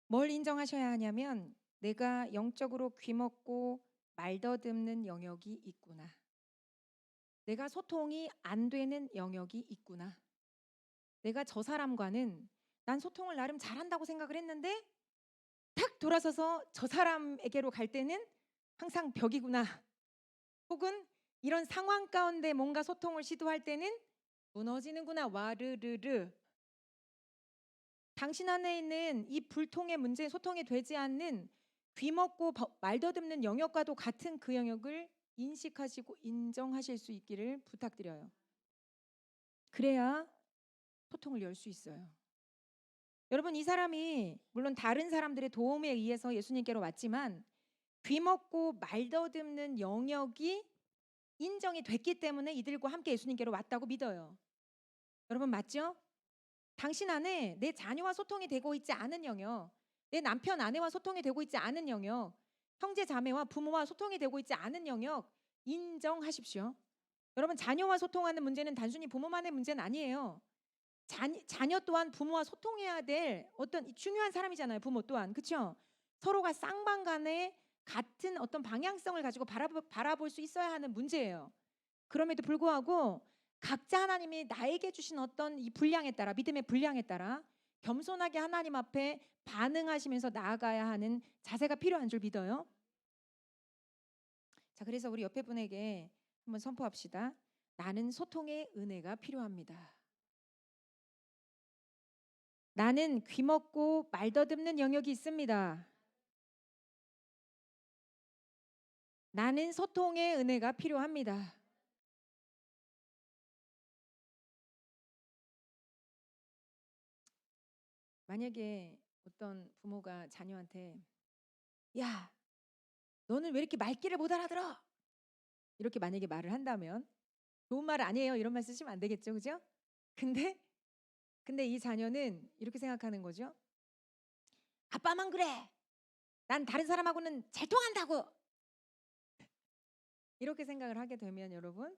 Speaker 1: 뭘 인정하셔야 하냐면 내가 영적으로 귀먹고 말더듬는 영역이 있구나. 내가 소통이 안 되는 영역이 있구나. 내가 저 사람과는 난 소통을 나름 잘한다고 생각을 했는데 탁 돌아서서 저 사람에게로 갈 때는 항상 벽이구나. 혹은 이런 상황 가운데 뭔가 소통을 시도할 때는 무너지는구나. 와르르르. 당신 안에 있는 이 불통의 문제, 소통이 되지 않는 귀먹고 말더듬는 영역과도 같은 그 영역을 인식하시고 인정하실 수 있기를 부탁드려요. 그래야 소통을 열 수 있어요. 여러분 이 사람이 물론 다른 사람들의 도움에 의해서 예수님께로 왔지만 귀먹고 말더듬는 영역이 인정이 됐기 때문에 이들과 함께 예수님께로 왔다고 믿어요. 여러분 맞죠? 당신 안에 내 자녀와 소통이 되고 있지 않은 영역, 내 남편 아내와 소통이 되고 있지 않은 영역, 형제 자매와 부모와 소통이 되고 있지 않은 영역 인정하십시오. 여러분 자녀와 소통하는 문제는 단순히 부모만의 문제는 아니에요. 자녀 또한 부모와 소통해야 될 어떤 중요한 사람이잖아요. 부모 또한. 그렇죠? 서로가 쌍방간에 같은 어떤 방향성을 가지고 바라볼 수 있어야 하는 문제예요. 그럼에도 불구하고 각자 하나님이 나에게 주신 어떤 이 분량에 따라 믿음의 분량에 따라 겸손하게 하나님 앞에 반응하시면서 나아가야 하는 자세가 필요한 줄 믿어요. 자, 그래서 우리 옆에 분에게 한번 선포합시다. 나는 소통의 은혜가 필요합니다. 나는 귀먹고 말더듬는 영역이 있습니다. 나는 소통의 은혜가 필요합니다. 만약에 어떤 부모가 자녀한테 야, 너는 왜 이렇게 말귀를 못 알아들어? 이렇게 만약에 말을 한다면 좋은 말 아니에요. 이런 말 쓰시면 안 되겠죠. 그죠? 근데 이 자녀는 이렇게 생각하는 거죠. 아빠만 그래. 난 다른 사람하고는 잘 통한다고. 이렇게 생각을 하게 되면 여러분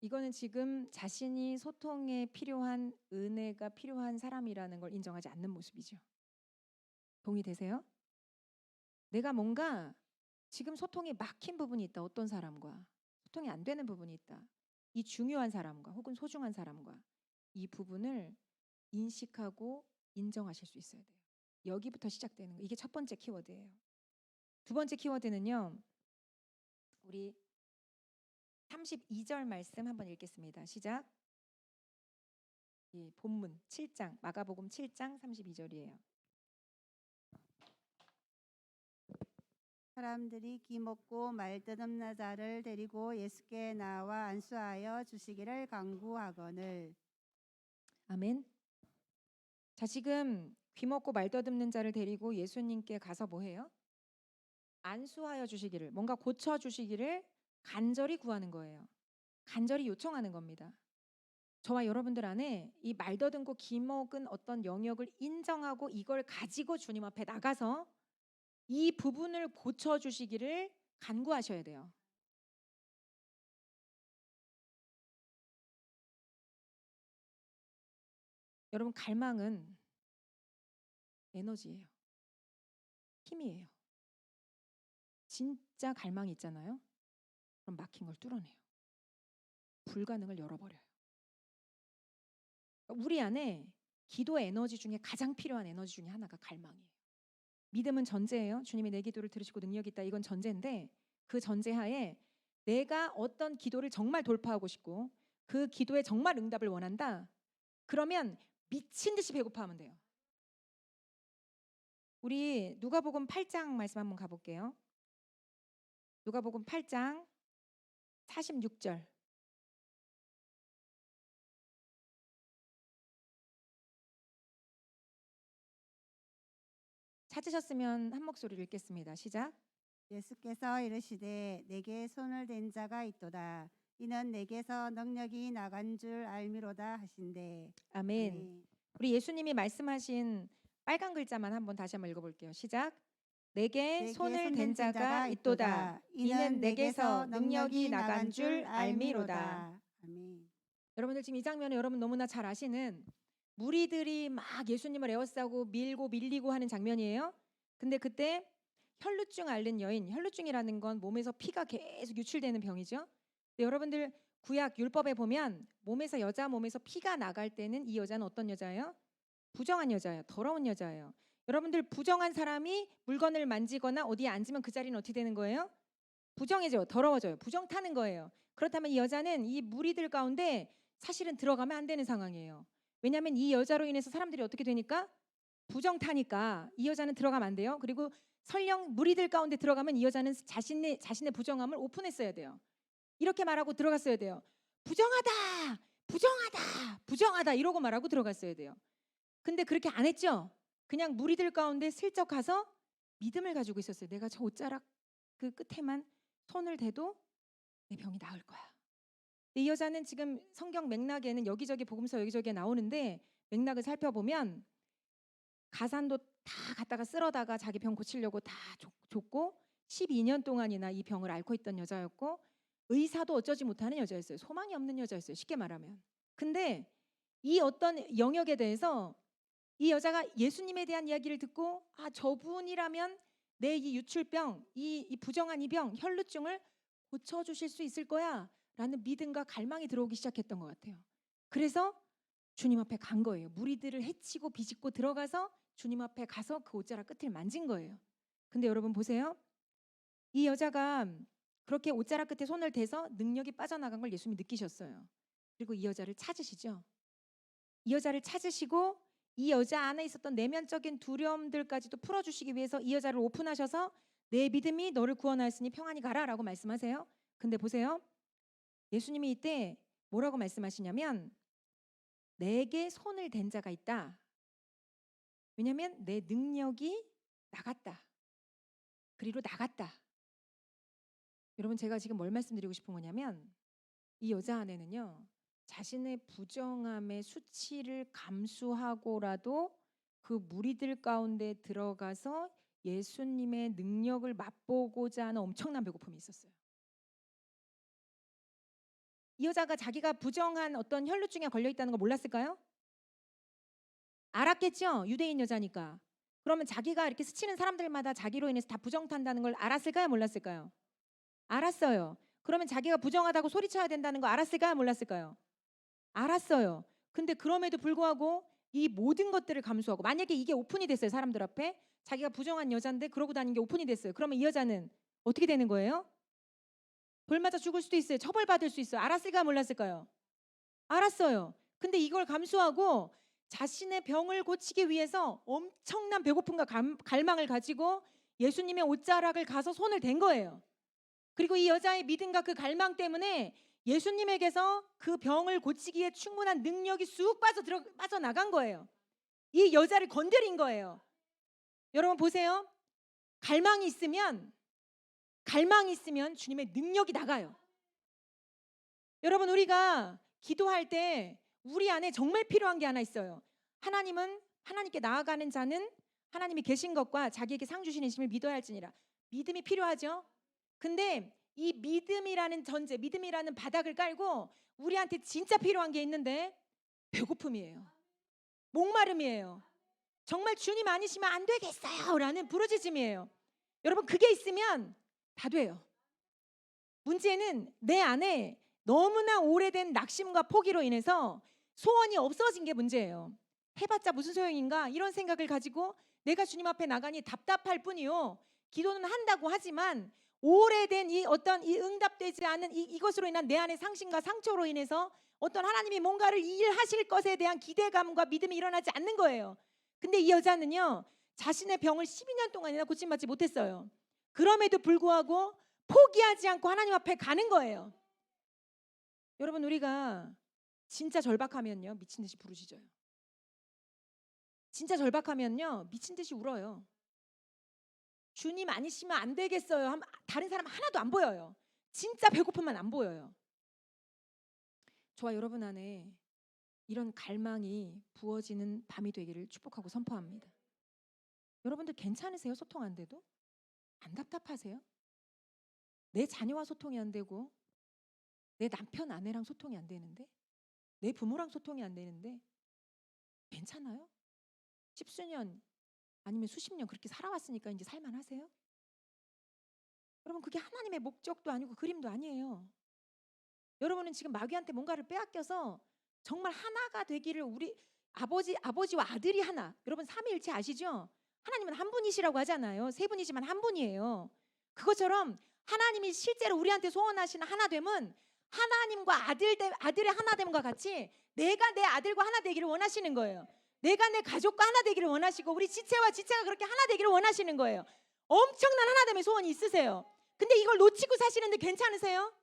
Speaker 1: 이거는 지금 자신이 소통에 필요한 은혜가 필요한 사람이라는 걸 인정하지 않는 모습이죠. 동의되세요? 내가 뭔가 지금 소통이 막힌 부분이 있다. 어떤 사람과 소통이 안 되는 부분이 있다. 이 중요한 사람과 혹은 소중한 사람과 이 부분을 인식하고 인정하실 수 있어야 돼요. 여기부터 시작되는 거. 이게 첫 번째 키워드예요. 두 번째 키워드는요. 우리 32절 말씀 한번 읽겠습니다. 시작. 이 본문 7장 마가복음 7장 32절이에요.
Speaker 2: 사람들이 기먹고 말더듬는 자를 데리고 예수께 나와 안수하여 주시기를 간구하거늘.
Speaker 1: 아멘. 자, 지금 귀먹고 말더듬는 자를 데리고 예수님께 가서 뭐 해요? 안수하여 주시기를, 뭔가 고쳐 주시기를 간절히 구하는 거예요. 간절히 요청하는 겁니다. 저와 여러분들 안에 이 말더듬고 기먹은 어떤 영역을 인정하고 이걸 가지고 주님 앞에 나가서 이 부분을 고쳐 주시기를 간구하셔야 돼요. 여러분 갈망은 에너지예요. 힘이에요. 진짜 갈망이 있잖아요. 그럼 막힌 걸 뚫어내요. 불가능을 열어버려요. 우리 안에 기도의 에너지 중에 가장 필요한 에너지 중에 하나가 갈망이에요. 믿음은 전제예요. 주님이 내 기도를 들으시고 능력이 있다. 이건 전제인데 그 전제하에 내가 어떤 기도를 정말 돌파하고 싶고 그 기도에 정말 응답을 원한다. 그러면 미친 듯이 배고파하면 돼요. 우리 누가복음 8장 말씀 한번 가볼게요. 누가복음 8장 46절. 찾으셨으면 한 목소리로 읽겠습니다. 시작.
Speaker 2: 예수께서 이르시되 내게 손을 댄 자가 있도다. 이는 내게서 능력이 나간 줄 알미로다 하신대.
Speaker 1: 아멘.
Speaker 2: 아멘.
Speaker 1: 우리 예수님이 말씀하신 빨간 글자만 한번 다시 한번 읽어볼게요. 시작. 내게 손을 댄 자가 있도다. 이는 내게서 능력이 나간 줄 알미로다.
Speaker 2: 아멘.
Speaker 1: 여러분들 지금 이 장면을 여러분 너무나 잘 아시는 무리들이 막 예수님을 에워싸고 밀고 밀리고 하는 장면이에요. 근데 그때 혈루증 앓는 여인, 혈루증이라는 건 몸에서 피가 계속 유출되는 병이죠. 근데 여러분들 구약 율법에 보면 여자 몸에서 피가 나갈 때는 이 여자는 어떤 여자예요? 부정한 여자예요. 더러운 여자예요. 여러분들 부정한 사람이 물건을 만지거나 어디에 앉으면 그 자리는 어떻게 되는 거예요? 부정해져요. 더러워져요. 부정 타는 거예요. 그렇다면 이 여자는 이 무리들 가운데 사실은 들어가면 안 되는 상황이에요. 왜냐하면 이 여자로 인해서 사람들이 어떻게 되니까 부정 타니까 이 여자는 들어가면 안 돼요. 그리고 설령 무리들 가운데 들어가면 이 여자는 자신의 부정함을 오픈했어야 돼요. 이렇게 말하고 들어갔어야 돼요. 부정하다, 부정하다, 부정하다 이러고 말하고 들어갔어야 돼요. 근데 그렇게 안 했죠. 그냥 무리들 가운데 슬쩍 가서 믿음을 가지고 있었어요. 내가 저 옷자락 그 끝에만 손을 대도 내 병이 나을 거야. 이 여자는 지금 성경 맥락에는 여기저기 복음서 여기저기에 나오는데 맥락을 살펴보면 가산도 다 갖다가 쓸어다가 자기 병 고치려고 다 줬고 12년 동안이나 이 병을 앓고 있던 여자였고 의사도 어쩌지 못하는 여자였어요. 소망이 없는 여자였어요. 쉽게 말하면. 근데 이 어떤 영역에 대해서 이 여자가 예수님에 대한 이야기를 듣고 저분이라면 내 이 유출병, 이 부정한 이 병, 혈루증을 고쳐주실 수 있을 거야 라는 믿음과 갈망이 들어오기 시작했던 것 같아요. 그래서 주님 앞에 간 거예요. 무리들을 해치고 비집고 들어가서 주님 앞에 가서 그 옷자락 끝을 만진 거예요. 근데 여러분 보세요. 이 여자가 그렇게 옷자락 끝에 손을 대서 능력이 빠져나간 걸 예수님이 느끼셨어요. 그리고 이 여자를 찾으시죠. 이 여자를 찾으시고 이 여자 안에 있었던 내면적인 두려움들까지도 풀어주시기 위해서 이 여자를 오픈하셔서 내 믿음이 너를 구원하였으니 평안히 가라 라고 말씀하세요. 근데 보세요. 예수님이 이때 뭐라고 말씀하시냐면 내게 손을 댄 자가 있다. 왜냐하면 내 능력이 나갔다. 그리로 나갔다. 여러분 제가 지금 뭘 말씀드리고 싶은 거냐면 이 여자 안에는요. 자신의 부정함의 수치를 감수하고라도 그 무리들 가운데 들어가서 예수님의 능력을 맛보고자 하는 엄청난 배고픔이 있었어요. 이 여자가 자기가 부정한 어떤 혈루증에 걸려 있다는 거 몰랐을까요? 알았겠죠. 유대인 여자니까. 그러면 자기가 이렇게 스치는 사람들마다 자기로 인해서 다 부정탄다는 걸 알았을까요? 몰랐을까요? 알았어요. 그러면 자기가 부정하다고 소리쳐야 된다는 거 알았을까요? 몰랐을까요? 알았어요. 근데 그럼에도 불구하고 이 모든 것들을 감수하고 만약에 이게 오픈이 됐어요. 사람들 앞에 자기가 부정한 여자인데 그러고 다니는 게 오픈이 됐어요. 그러면 이 여자는 어떻게 되는 거예요? 돌 맞아 죽을 수도 있어요. 처벌받을 수 있어요. 알았을까요? 몰랐을까요? 알았어요. 근데 이걸 감수하고 자신의 병을 고치기 위해서 엄청난 배고픔과 갈망을 가지고 예수님의 옷자락을 가서 손을 댄 거예요. 그리고 이 여자의 믿음과 그 갈망 때문에 예수님에게서 그 병을 고치기에 충분한 능력이 쑥 빠져나간 거예요. 이 여자를 건드린 거예요. 여러분 보세요. 갈망이 있으면 주님의 능력이 나가요. 여러분 우리가 기도할 때 우리 안에 정말 필요한 게 하나 있어요. 하나님께 나아가는 자는 하나님이 계신 것과 자기에게 상 주시는 심을 믿어야 할지니라. 믿음이 필요하죠. 근데 이 믿음이라는 전제, 믿음이라는 바닥을 깔고 우리한테 진짜 필요한 게 있는데 배고픔이에요. 목마름이에요. 정말 주님 아니시면 안 되겠어요 라는 부르짖음이에요. 여러분 그게 있으면 다 돼요. 문제는 내 안에 너무나 오래된 낙심과 포기로 인해서 소원이 없어진 게 문제예요. 해봤자 무슨 소용인가 이런 생각을 가지고 내가 주님 앞에 나가니 답답할 뿐이요. 기도는 한다고 하지만 오래된 이 어떤 이 응답되지 않은 이것으로 인한 내 안의 상심과 상처로 인해서 어떤 하나님이 뭔가를 일하실 것에 대한 기대감과 믿음이 일어나지 않는 거예요. 근데 이 여자는요, 자신의 병을 12년 동안이나 고침받지 못했어요. 그럼에도 불구하고 포기하지 않고 하나님 앞에 가는 거예요. 여러분, 우리가 진짜 절박하면요, 미친 듯이 부르짖어요. 진짜 절박하면요, 미친 듯이 울어요. 주님 아니시면 안 되겠어요. 다른 사람 하나도 안 보여요. 진짜 배고픔만 안 보여요. 저와 여러분 안에 이런 갈망이 부어지는 밤이 되기를 축복하고 선포합니다. 여러분들 괜찮으세요? 소통 안 돼도? 안 답답하세요? 내 자녀와 소통이 안 되고 내 남편 아내랑 소통이 안 되는데 내 부모랑 소통이 안 되는데 괜찮아요? 십수년 아니면 수십 년 그렇게 살아왔으니까 이제 살만하세요? 여러분, 그게 하나님의 목적도 아니고 그림도 아니에요. 여러분은 지금 마귀한테 뭔가를 빼앗겨서 정말 하나가 되기를, 우리 아버지와 아들이 하나. 여러분, 삼위일체 아시죠? 하나님은 한 분이시라고 하잖아요. 세 분이지만 한 분이에요. 그것처럼 하나님이 실제로 우리한테 소원하시는 하나됨은 하나님과 아들의 하나됨과 같이 내가 내 아들과 하나 되기를 원하시는 거예요. 내가 내 가족과 하나 되기를 원하시고 우리 지체와 지체가 그렇게 하나 되기를 원하시는 거예요. 엄청난 하나됨의 소원이 있으세요. 근데 이걸 놓치고 사시는데 괜찮으세요?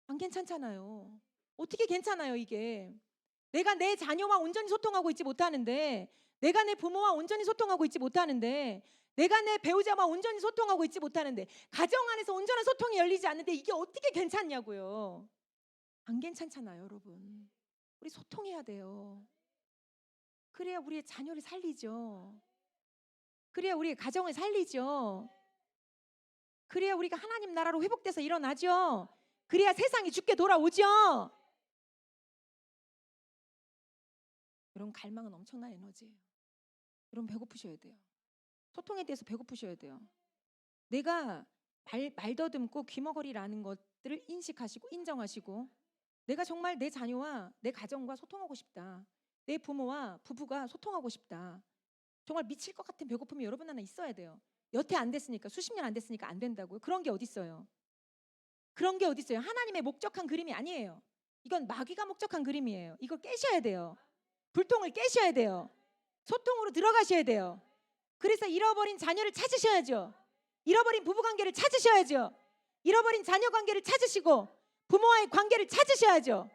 Speaker 1: 안 괜찮잖아요. 어떻게 괜찮아요, 이게? 내가 내 자녀와 온전히 소통하고 있지 못하는데, 내가 내 부모와 온전히 소통하고 있지 못하는데, 내가 내 배우자와 온전히 소통하고 있지 못하는데, 가정 안에서 온전한 소통이 열리지 않는데 이게 어떻게 괜찮냐고요. 안 괜찮잖아요, 여러분. 우리 소통해야 돼요. 그래야 우리의 자녀를 살리죠. 그래야 우리의 가정을 살리죠. 그래야 우리가 하나님 나라로 회복돼서 일어나죠. 그래야 세상이 죽게 돌아오죠. 여러분, 갈망은 엄청난 에너지예요. 여러분, 배고프셔야 돼요. 소통에 대해서 배고프셔야 돼요. 내가 말더듬고 귀머거리라는 것들을 인식하시고 인정하시고, 내가 정말 내 자녀와 내 가정과 소통하고 싶다. 내 부모와 부부가 소통하고 싶다. 정말 미칠 것 같은 배고픔이 여러분 안에 있어야 돼요. 여태 안 됐으니까, 수십 년 안 됐으니까 안 된다고요. 그런 게 어디 있어요? 그런 게 어디 있어요? 하나님의 목적한 그림이 아니에요. 이건 마귀가 목적한 그림이에요. 이걸 깨셔야 돼요. 불통을 깨셔야 돼요. 소통으로 들어가셔야 돼요. 그래서 잃어버린 자녀를 찾으셔야죠. 잃어버린 부부관계를 찾으셔야죠. 잃어버린 자녀 관계를 찾으시고 부모와의 관계를 찾으셔야죠.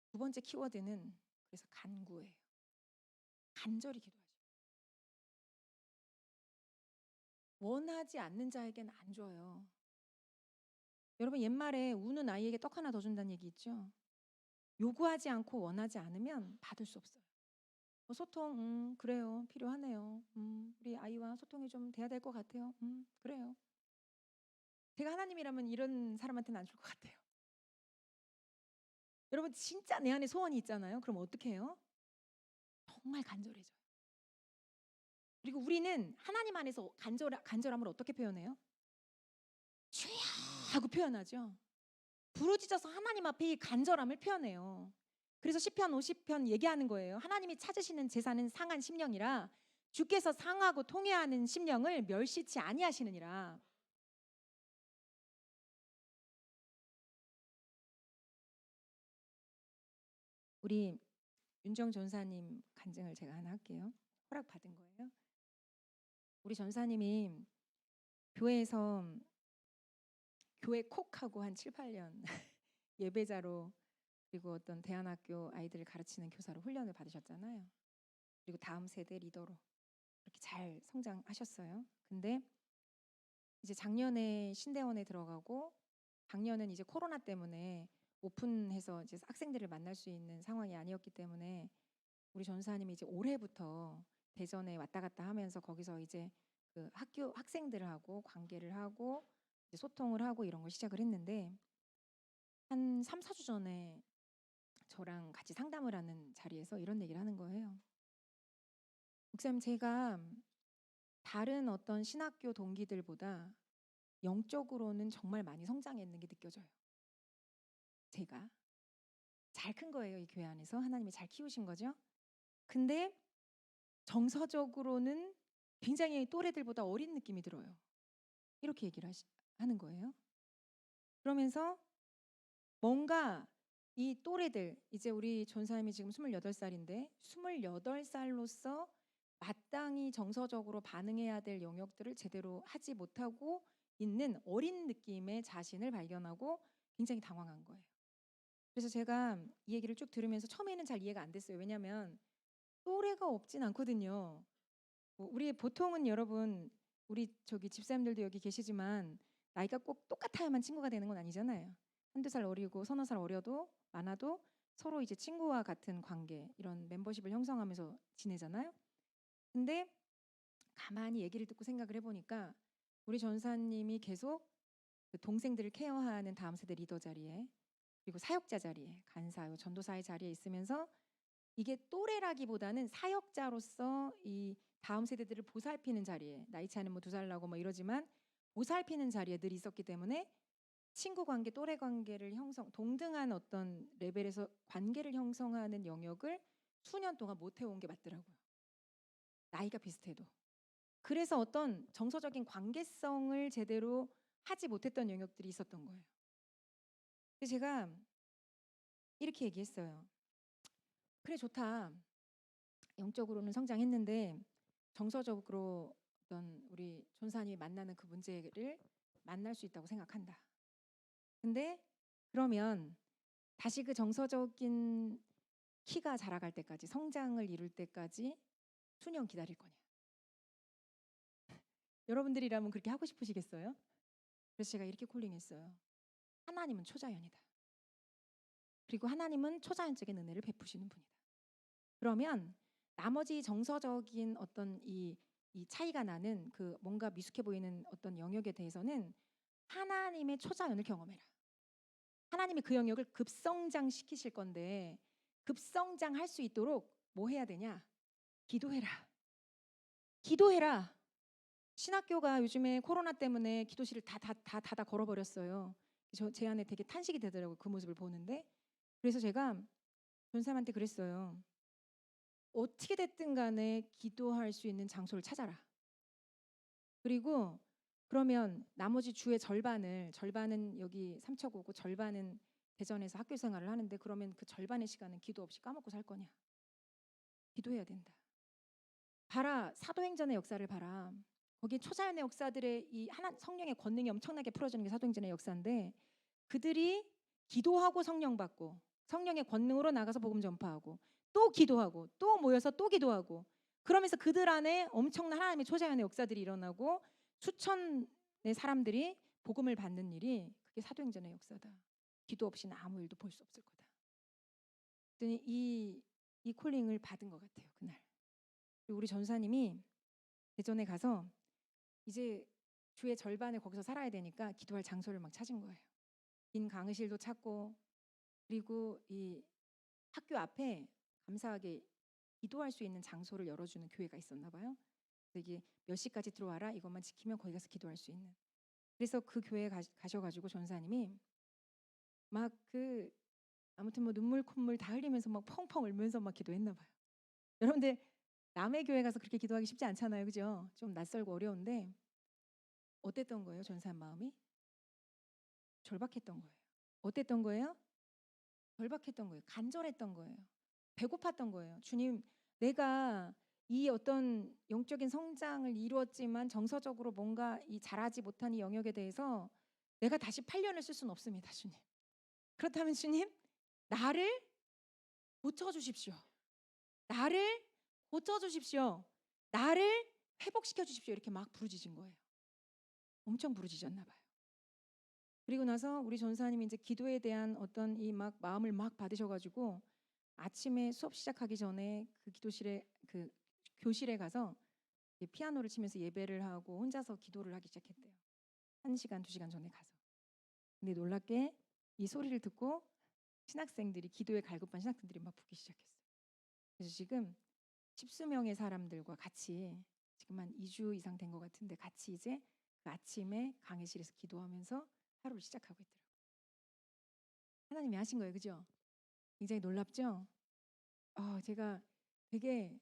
Speaker 1: 두 번째 키워드는 그래서 간구예요. 간절히 기도하죠. 원하지 않는 자에게는 안 줘요. 여러분, 옛말에 우는 아이에게 떡 하나 더 준다는 얘기 있죠? 요구하지 않고 원하지 않으면 받을 수 없어요. 소통, 그래요. 필요하네요. 우리 아이와 소통이 좀 돼야 될 것 같아요. 그래요. 제가 하나님이라면 이런 사람한테는 안 줄 것 같아요. 여러분, 진짜 내 안에 소원이 있잖아요. 그럼 어떻게 해요? 정말 간절해져요. 그리고 우리는 하나님 안에서 간절함을 어떻게 표현해요? 주여 하고 표현하죠. 부르짖어서 하나님 앞에 이 간절함을 표현해요. 그래서 시편 50편 얘기하는 거예요. 하나님이 찾으시는 제사는 상한 심령이라 주께서 상하고 통회하는 심령을 멸시치 아니하시느니라. 우리 윤정 전사님 간증을 제가 하나 할게요. 허락 받은 거예요. 우리 전사님이 교회에서 교회 콕하고 한 7, 8년 예배자로, 그리고 어떤 대안학교 아이들을 가르치는 교사로 훈련을 받으셨잖아요. 그리고 다음 세대 리더로 그렇게 잘 성장하셨어요. 근데 이제 작년에 신대원에 들어가고, 작년은 이제 코로나 때문에 오픈해서 이제 학생들을 만날 수 있는 상황이 아니었기 때문에 우리 전사님이 이제 올해부터 대전에 왔다 갔다 하면서 거기서 이제 그 학교 학생들하고 관계를 하고 이제 소통을 하고 이런 걸 시작을 했는데, 한 3, 4주 전에 저랑 같이 상담을 하는 자리에서 이런 얘기를 하는 거예요. 목사님, 제가 다른 어떤 신학교 동기들보다 영적으로는 정말 많이 성장했는 게 느껴져요. 제가 잘 큰 거예요. 이 교회 안에서 하나님이 잘 키우신 거죠. 근데 정서적으로는 굉장히 또래들보다 어린 느낌이 들어요. 이렇게 얘기를 하는 거예요. 그러면서 뭔가 이 또래들, 이제 우리 전사님이 지금 28살인데 28살로서 마땅히 정서적으로 반응해야 될 영역들을 제대로 하지 못하고 있는 어린 느낌의 자신을 발견하고 굉장히 당황한 거예요. 그래서 제가 이 얘기를 쭉 들으면서 처음에는 잘 이해가 안 됐어요. 왜냐하면 또래가 없진 않거든요. 우리 보통은 여러분, 우리 저기 집사님들도 여기 계시지만 나이가 꼭 똑같아야만 친구가 되는 건 아니잖아요. 한두 살 어리고 서너 살 어려도 많아도 서로 이제 친구와 같은 관계, 이런 멤버십을 형성하면서 지내잖아요. 근데 가만히 얘기를 듣고 생각을 해보니까 우리 전사님이 계속 그 동생들을 케어하는 다음 세대 리더 자리에, 그리고 사역자 자리에, 간사, 전도사의 자리에 있으면서 이게 또래라기보다는 사역자로서 이 다음 세대들을 보살피는 자리에, 나이 차이는 뭐 2살 나고 뭐 이러지만 보살피는 자리에 늘 있었기 때문에 친구 관계, 또래 관계를 동등한 어떤 레벨에서 관계를 형성하는 영역을 수년 동안 못 해온 게 맞더라고요. 나이가 비슷해도. 그래서 어떤 정서적인 관계성을 제대로 하지 못했던 영역들이 있었던 거예요. 그래서 제가 이렇게 얘기했어요. 그래, 좋다. 영적으로는 성장했는데 정서적으로 어떤 우리 전사님이 만나는 그 문제를 만날 수 있다고 생각한다. 근데 그러면 다시 그 정서적인 키가 자라갈 때까지, 성장을 이룰 때까지 수년 기다릴 거냐? 여러분들이라면 그렇게 하고 싶으시겠어요? 그래서 제가 이렇게 콜링했어요. 하나님은 초자연이다. 그리고 하나님은 초자연적인 은혜를 베푸시는 분이다. 그러면 나머지 정서적인 어떤 이 차이가 나는 그 뭔가 미숙해 보이는 어떤 영역에 대해서는 하나님의 초자연을 경험해라. 하나님이 그 영역을 급성장시키실 건데 급성장할 수 있도록 뭐 해야 되냐? 기도해라. 기도해라. 신학교가 요즘에 코로나 때문에 기도실을 다 닫아 걸어버렸어요. 제 안에 되게 탄식이 되더라고요. 그 모습을 보는데. 그래서 제가 전사님한테 그랬어요. 어떻게 됐든 간에 기도할 수 있는 장소를 찾아라. 그리고 그러면 나머지 주의 절반은 여기 삼척오고 절반은 대전에서 학교 생활을 하는데 그러면 그 절반의 시간은 기도 없이 까먹고 살 거냐? 기도해야 된다. 봐라, 사도행전의 역사를 봐라. 거기 초자연의 역사들의 이 하나 성령의 권능이 엄청나게 풀어지는 게 사도행전의 역사인데 그들이 기도하고 성령 받고 성령의 권능으로 나가서 복음 전파하고 또 기도하고 또 모여서 또 기도하고 그러면서 그들 안에 엄청난 하나님의 초자연의 역사들이 일어나고 수천의 사람들이 복음을 받는 일이 그게 사도행전의 역사다. 기도 없이는 아무 일도 볼 수 없을 거다. 그랬더니 이 콜링을 받은 것 같아요. 그날. 그리고 우리 전사님이 대전에 가서 이제 주의 절반을 거기서 살아야 되니까 기도할 장소를 막 찾은 거예요. 빈 강의실도 찾고 그리고 이 학교 앞에 감사하게 기도할 수 있는 장소를 열어주는 교회가 있었나 봐요. 그래서 이게 몇 시까지 들어와라 이것만 지키면 거기 가서 기도할 수 있는. 그래서 그 교회에 가셔가지고 전사님이 막 아무튼 뭐 눈물 콧물 다 흘리면서 막 펑펑 울면서 막 기도했나 봐요. 여러분들 남의 교회 가서 그렇게 기도하기 쉽지 않잖아요, 그죠? 좀 낯설고 어려운데 어땠던 거예요, 전사님 마음이? 절박했던 거예요. 어땠던 거예요? 절박했던 거예요. 간절했던 거예요. 배고팠던 거예요. 주님, 내가 이 어떤 영적인 성장을 이루었지만 정서적으로 뭔가 이 자라지 못한 이 영역에 대해서 내가 다시 8년을 쓸 수는 없습니다, 주님. 그렇다면 주님, 나를 고쳐주십시오. 나를 고쳐주십시오. 나를 회복시켜 주십시오. 이렇게 막 부르짖은 거예요. 엄청 부르짖었나 봐요. 그리고 나서 우리 전사님이 이제 기도에 대한 어떤 이 막 마음을 막 받으셔가지고 아침에 수업 시작하기 전에 그 기도실에 그 교실에 가서 피아노를 치면서 예배를 하고 혼자서 기도를 하기 시작했대요. 1시간, 2시간 전에 가서. 근데 놀랍게 이 소리를 듣고 신학생들이 기도에 갈급한 신학생들이 막 붙기 시작했어요. 그래서 지금 10수명의 사람들과 같이 지금 한 2주 이상 된 것 같은데 같이 이제 그 아침에 강의실에서 기도하면서 하루를 시작하고 있더라고요. 하나님이 하신 거예요. 그죠? 굉장히 놀랍죠? 제가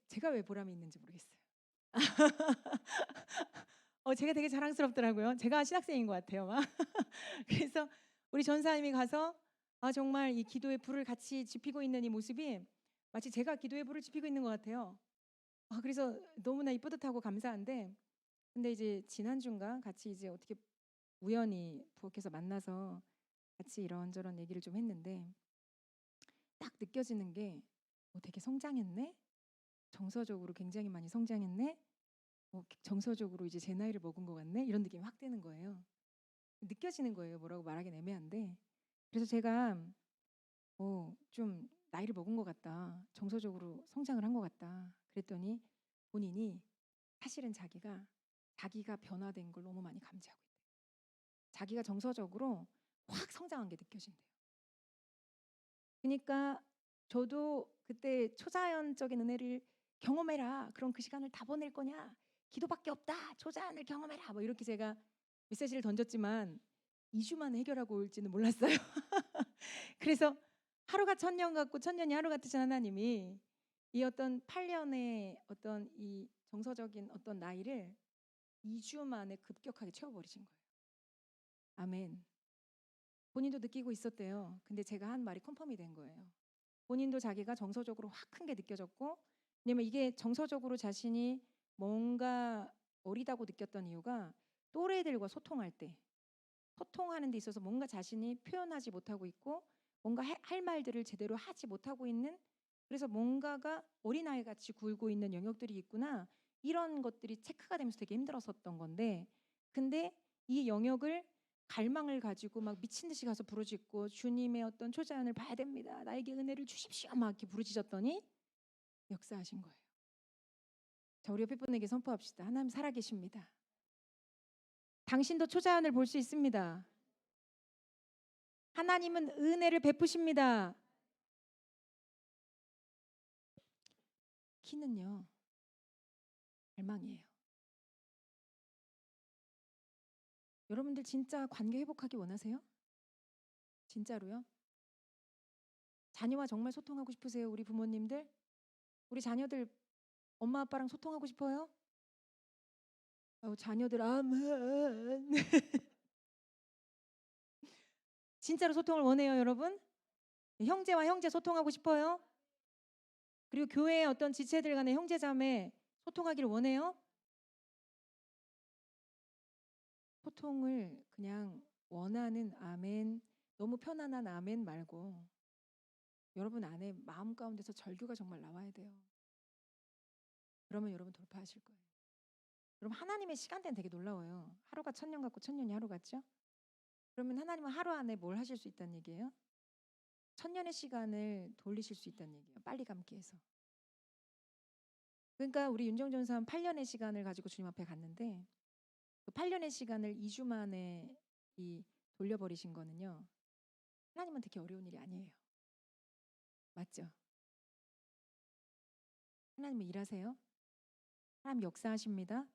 Speaker 1: 제가 왜 보람이 있는지 모르겠어요. 제가 되게 자랑스럽더라고요. 제가 신학생인 것 같아요, 막. 그래서 우리 전사님이 가서 정말 이 기도의 불을 같이 지피고 있는 이 모습이 마치 제가 기도의 불을 지피고 있는 것 같아요. 그래서 너무나 이 뿌듯하고 감사한데, 근데 이제 지난주인가 같이 이제 어떻게 우연히 부엌에서 만나서 같이 이런저런 얘기를 좀 했는데 딱 느껴지는 게 되게 성장했네? 정서적으로 굉장히 많이 성장했네? 정서적으로 이제 제 나이를 먹은 것 같네? 이런 느낌이 확 드는 거예요. 느껴지는 거예요. 뭐라고 말하긴 애매한데. 그래서 제가 좀 나이를 먹은 것 같다. 정서적으로 성장을 한 것 같다. 그랬더니 본인이 사실은 자기가 변화된 걸 너무 많이 감지하고 있대요. 자기가 정서적으로 확 성장한 게 느껴진대요. 그러니까 저도 그때 초자연적인 은혜를 경험해라. 그럼 그 시간을 다 보낼 거냐? 기도밖에 없다. 초자연을 경험해라. 뭐 이렇게 제가 메시지를 던졌지만 2주 만에 해결하고 올지는 몰랐어요. 그래서 하루가 천년 같고 천년이 하루 같으신 하나님이 이 어떤 8년의 어떤 이 정서적인 어떤 나이를 2주 만에 급격하게 채워버리신 거예요. 아멘. 본인도 느끼고 있었대요. 근데 제가 한 말이 컨펌이 된 거예요. 본인도 자기가 정서적으로 확 큰 게 느껴졌고, 왜냐면 이게 정서적으로 자신이 뭔가 어리다고 느꼈던 이유가 또래들과 소통하는 데 있어서 뭔가 자신이 표현하지 못하고 있고 뭔가 할 말들을 제대로 하지 못하고 있는, 그래서 뭔가가 어린아이 같이 굴고 있는 영역들이 있구나, 이런 것들이 체크가 되면서 되게 힘들었었던 건데, 근데 이 영역을 갈망을 가지고 막 미친 듯이 가서 부르짖고 주님의 어떤 초자연을 봐야 됩니다. 나에게 은혜를 주십시오. 막 이렇게 부르짖었더니 역사하신 거예요. 자, 우리 옆에 분에게 선포합시다. 하나님 살아계십니다. 당신도 초자연을 볼 수 있습니다. 하나님은 은혜를 베푸십니다. 키는요, 갈망이에요. 여러분들 진짜 관계 회복하기 원하세요? 진짜로요? 자녀와 정말 소통하고 싶으세요? 우리 부모님들? 우리 자녀들 엄마 아빠랑 소통하고 싶어요? 자녀들 아멘. 진짜로 소통을 원해요, 여러분? 형제와 형제 소통하고 싶어요? 그리고 교회의 어떤 지체들 간의 형제자매 소통하기를 원해요? 소통을 그냥 원하는 아멘, 너무 편안한 아멘 말고 여러분 안에 마음 가운데서 절규가 정말 나와야 돼요. 그러면 여러분 돌파하실 거예요. 여러분 하나님의 시간대는 되게 놀라워요. 하루가 천년 같고 천년이 하루 같죠? 그러면 하나님은 하루 안에 뭘 하실 수 있다는 얘기예요? 천년의 시간을 돌리실 수 있다는 얘기예요. 빨리 감기 해서. 그러니까 우리 윤정전 사람 8년의 시간을 가지고 주님 앞에 갔는데 그 8년의 시간을 2주 만에 이 돌려버리신 거는요. 하나님은 되게 어려운 일이 아니에요. 맞죠? 하나님은 일하세요. 하나님 역사하십니다.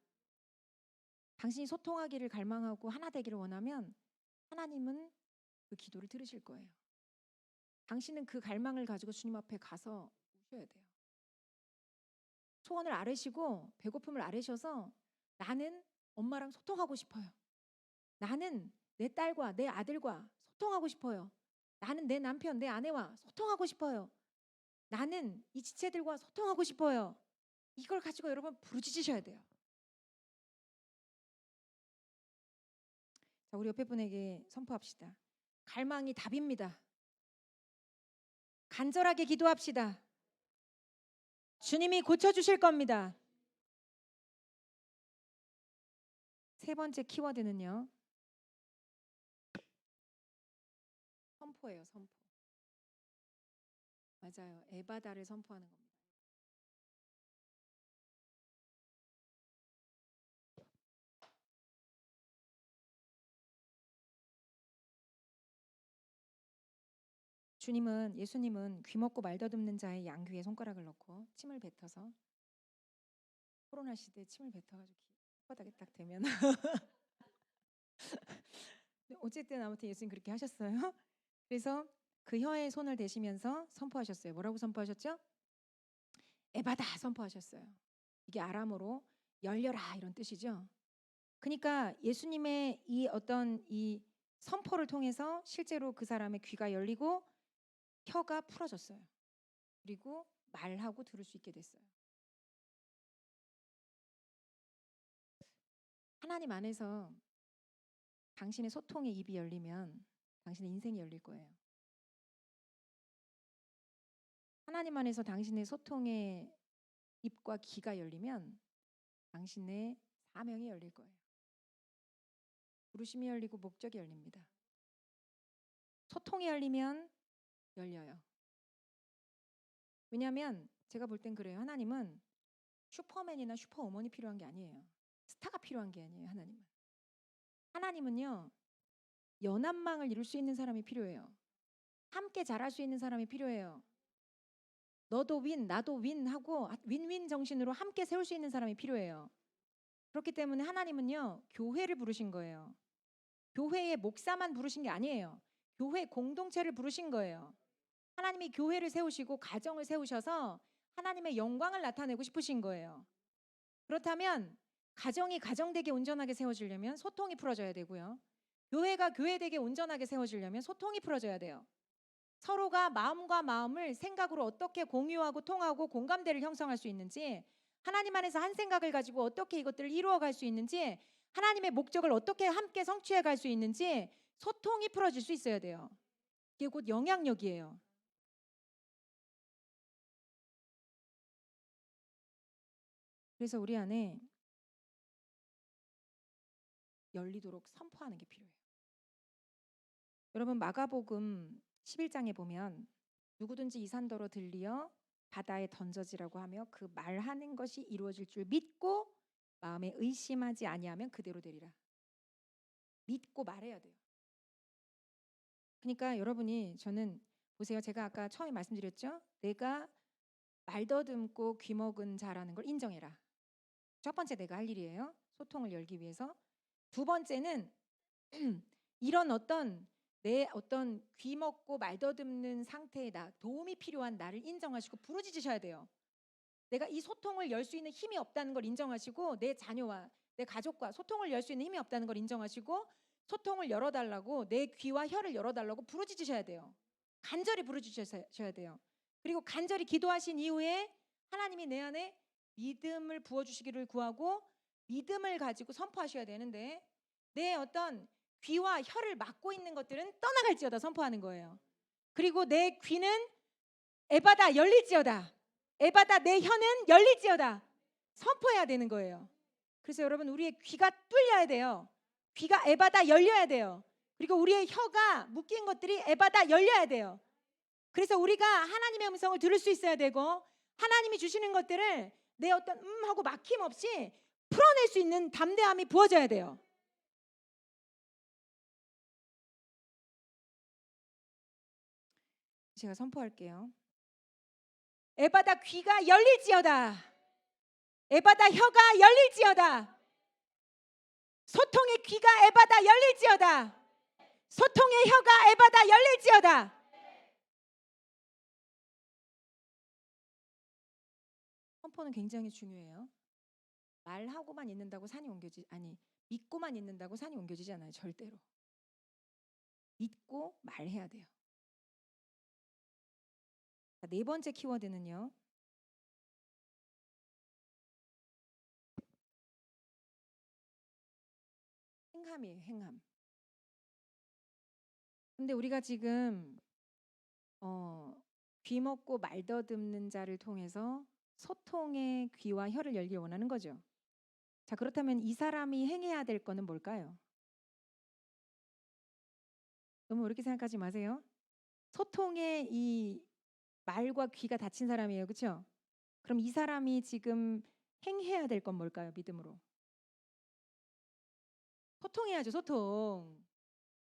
Speaker 1: 당신이 소통하기를 갈망하고 하나 되기를 원하면 하나님은 그 기도를 들으실 거예요. 당신은 그 갈망을 가지고 주님 앞에 가서 우셔야 돼요. 소원을 아뢰시고 배고픔을 아뢰셔서 나는 엄마랑 소통하고 싶어요. 나는 내 딸과 내 아들과 소통하고 싶어요. 나는 내 남편, 내 아내와 소통하고 싶어요. 나는 이 지체들과 소통하고 싶어요. 이걸 가지고 여러분 부르짖으셔야 돼요. 자, 우리 옆에 분에게 선포합시다. 갈망이 답입니다. 간절하게 기도합시다. 주님이 고쳐주실 겁니다. 세 번째 키워드는요. 선포예요. 선포. 맞아요. 에바다를 선포하는 겁니다. 예수님은 귀먹고 말 더듬는 자의 양귀에 손가락을 넣고 침을 뱉어서, 코로나 시대에 침을 뱉어가지고 혓바닥에 딱 대면 어쨌든 아무튼 예수님 그렇게 하셨어요. 그래서 그 혀에 손을 대시면서 선포하셨어요. 뭐라고 선포하셨죠? 에바다 선포하셨어요. 이게 아람어로 열려라 이런 뜻이죠. 그러니까 예수님의 이 어떤 이 선포를 통해서 실제로 그 사람의 귀가 열리고 혀가 풀어졌어요. 그리고 말하고 들을 수 있게 됐어요. 하나님 안에서 당신의 소통의 입이 열리면 당신의 인생이 열릴 거예요. 하나님 안에서 당신의 소통의 입과 귀가 열리면 당신의 사명이 열릴 거예요. 부르심이 열리고 목적이 열립니다. 소통이 열리면 열려요. 왜냐하면 제가 볼 땐 그래요. 하나님은 슈퍼맨이나 슈퍼우먼이 필요한 게 아니에요. 스타가 필요한 게 아니에요. 하나님은요 연합망을 이룰 수 있는 사람이 필요해요. 함께 잘할 수 있는 사람이 필요해요. 너도 윈 나도 윈 하고 윈윈 정신으로 함께 세울 수 있는 사람이 필요해요. 그렇기 때문에 하나님은요 교회를 부르신 거예요. 교회의 목사만 부르신 게 아니에요. 교회 공동체를 부르신 거예요. 하나님이 교회를 세우시고 가정을 세우셔서 하나님의 영광을 나타내고 싶으신 거예요. 그렇다면 가정이 가정되게 온전하게 세워지려면 소통이 풀어져야 되고요. 교회가 교회되게 온전하게 세워지려면 소통이 풀어져야 돼요. 서로가 마음과 마음을 생각으로 어떻게 공유하고 통하고 공감대를 형성할 수 있는지, 하나님 안에서 한 생각을 가지고 어떻게 이것들을 이루어갈 수 있는지, 하나님의 목적을 어떻게 함께 성취해 갈 수 있는지 소통이 풀어질 수 있어야 돼요. 이게 곧 영향력이에요. 그래서 우리 안에 열리도록 선포하는 게 필요해요. 여러분 마가복음 11장에 보면 누구든지 이 산더러 들리어 바다에 던져지라고 하며 그 말하는 것이 이루어질 줄 믿고 마음에 의심하지 아니하면 그대로 되리라. 믿고 말해야 돼요. 그러니까 여러분이 저는 보세요. 제가 아까 처음에 말씀드렸죠. 내가 말더듬고 귀먹은 자라는 걸 인정해라. 첫 번째 내가 할 일이에요. 소통을 열기 위해서. 두 번째는 이런 내 어떤 귀먹고 말더듬는 상태에 도움이 필요한 나를 인정하시고 부르짖으셔야 돼요. 내가 이 소통을 열 수 있는 힘이 없다는 걸 인정하시고 내 자녀와 내 가족과 소통을 열 수 있는 힘이 없다는 걸 인정하시고 소통을 열어달라고 내 귀와 혀를 열어달라고 부르짖으셔야 돼요. 간절히 부르짖으셔야 돼요. 그리고 간절히 기도하신 이후에 하나님이 내 안에 믿음을 부어주시기를 구하고 믿음을 가지고 선포하셔야 되는데 내 어떤 귀와 혀를 막고 있는 것들은 떠나갈지어다 선포하는 거예요. 그리고 내 귀는 에바다 열릴지어다. 에바다 내 혀는 열릴지어다. 선포해야 되는 거예요. 그래서 여러분 우리의 귀가 뚫려야 돼요. 귀가 에바다 열려야 돼요. 그리고 우리의 혀가 묶인 것들이 에바다 열려야 돼요. 그래서 우리가 하나님의 음성을 들을 수 있어야 되고 하나님이 주시는 것들을 내 어떤 하고 막힘없이 풀어낼 수 있는 담대함이 부어져야 돼요. 제가 선포할게요. 에바다 귀가 열릴지어다. 에바다 혀가 열릴지어다. 소통의 귀가 에바다 열릴지어다. 소통의 혀가 에바다 열릴지어다. 선포는 굉장히 중요해요. 말하고만 있는다고 산이 믿고만 있는다고 산이 옮겨지지 않아요. 절대로. 믿고 말해야 돼요. 자, 네 번째 키워드는요. 행함이에요. 행함. 근데 우리가 지금 귀 먹고 말더듬는 자를 통해서 소통의 귀와 혀를 열기 원하는 거죠. 자, 그렇다면 이 사람이 행해야 될 거는 뭘까요? 너무 어렵게 생각하지 마세요. 소통의 이 말과 귀가 닫힌 사람이에요. 그렇죠? 그럼 이 사람이 지금 행해야 될 건 뭘까요? 믿음으로. 소통해야죠. 소통.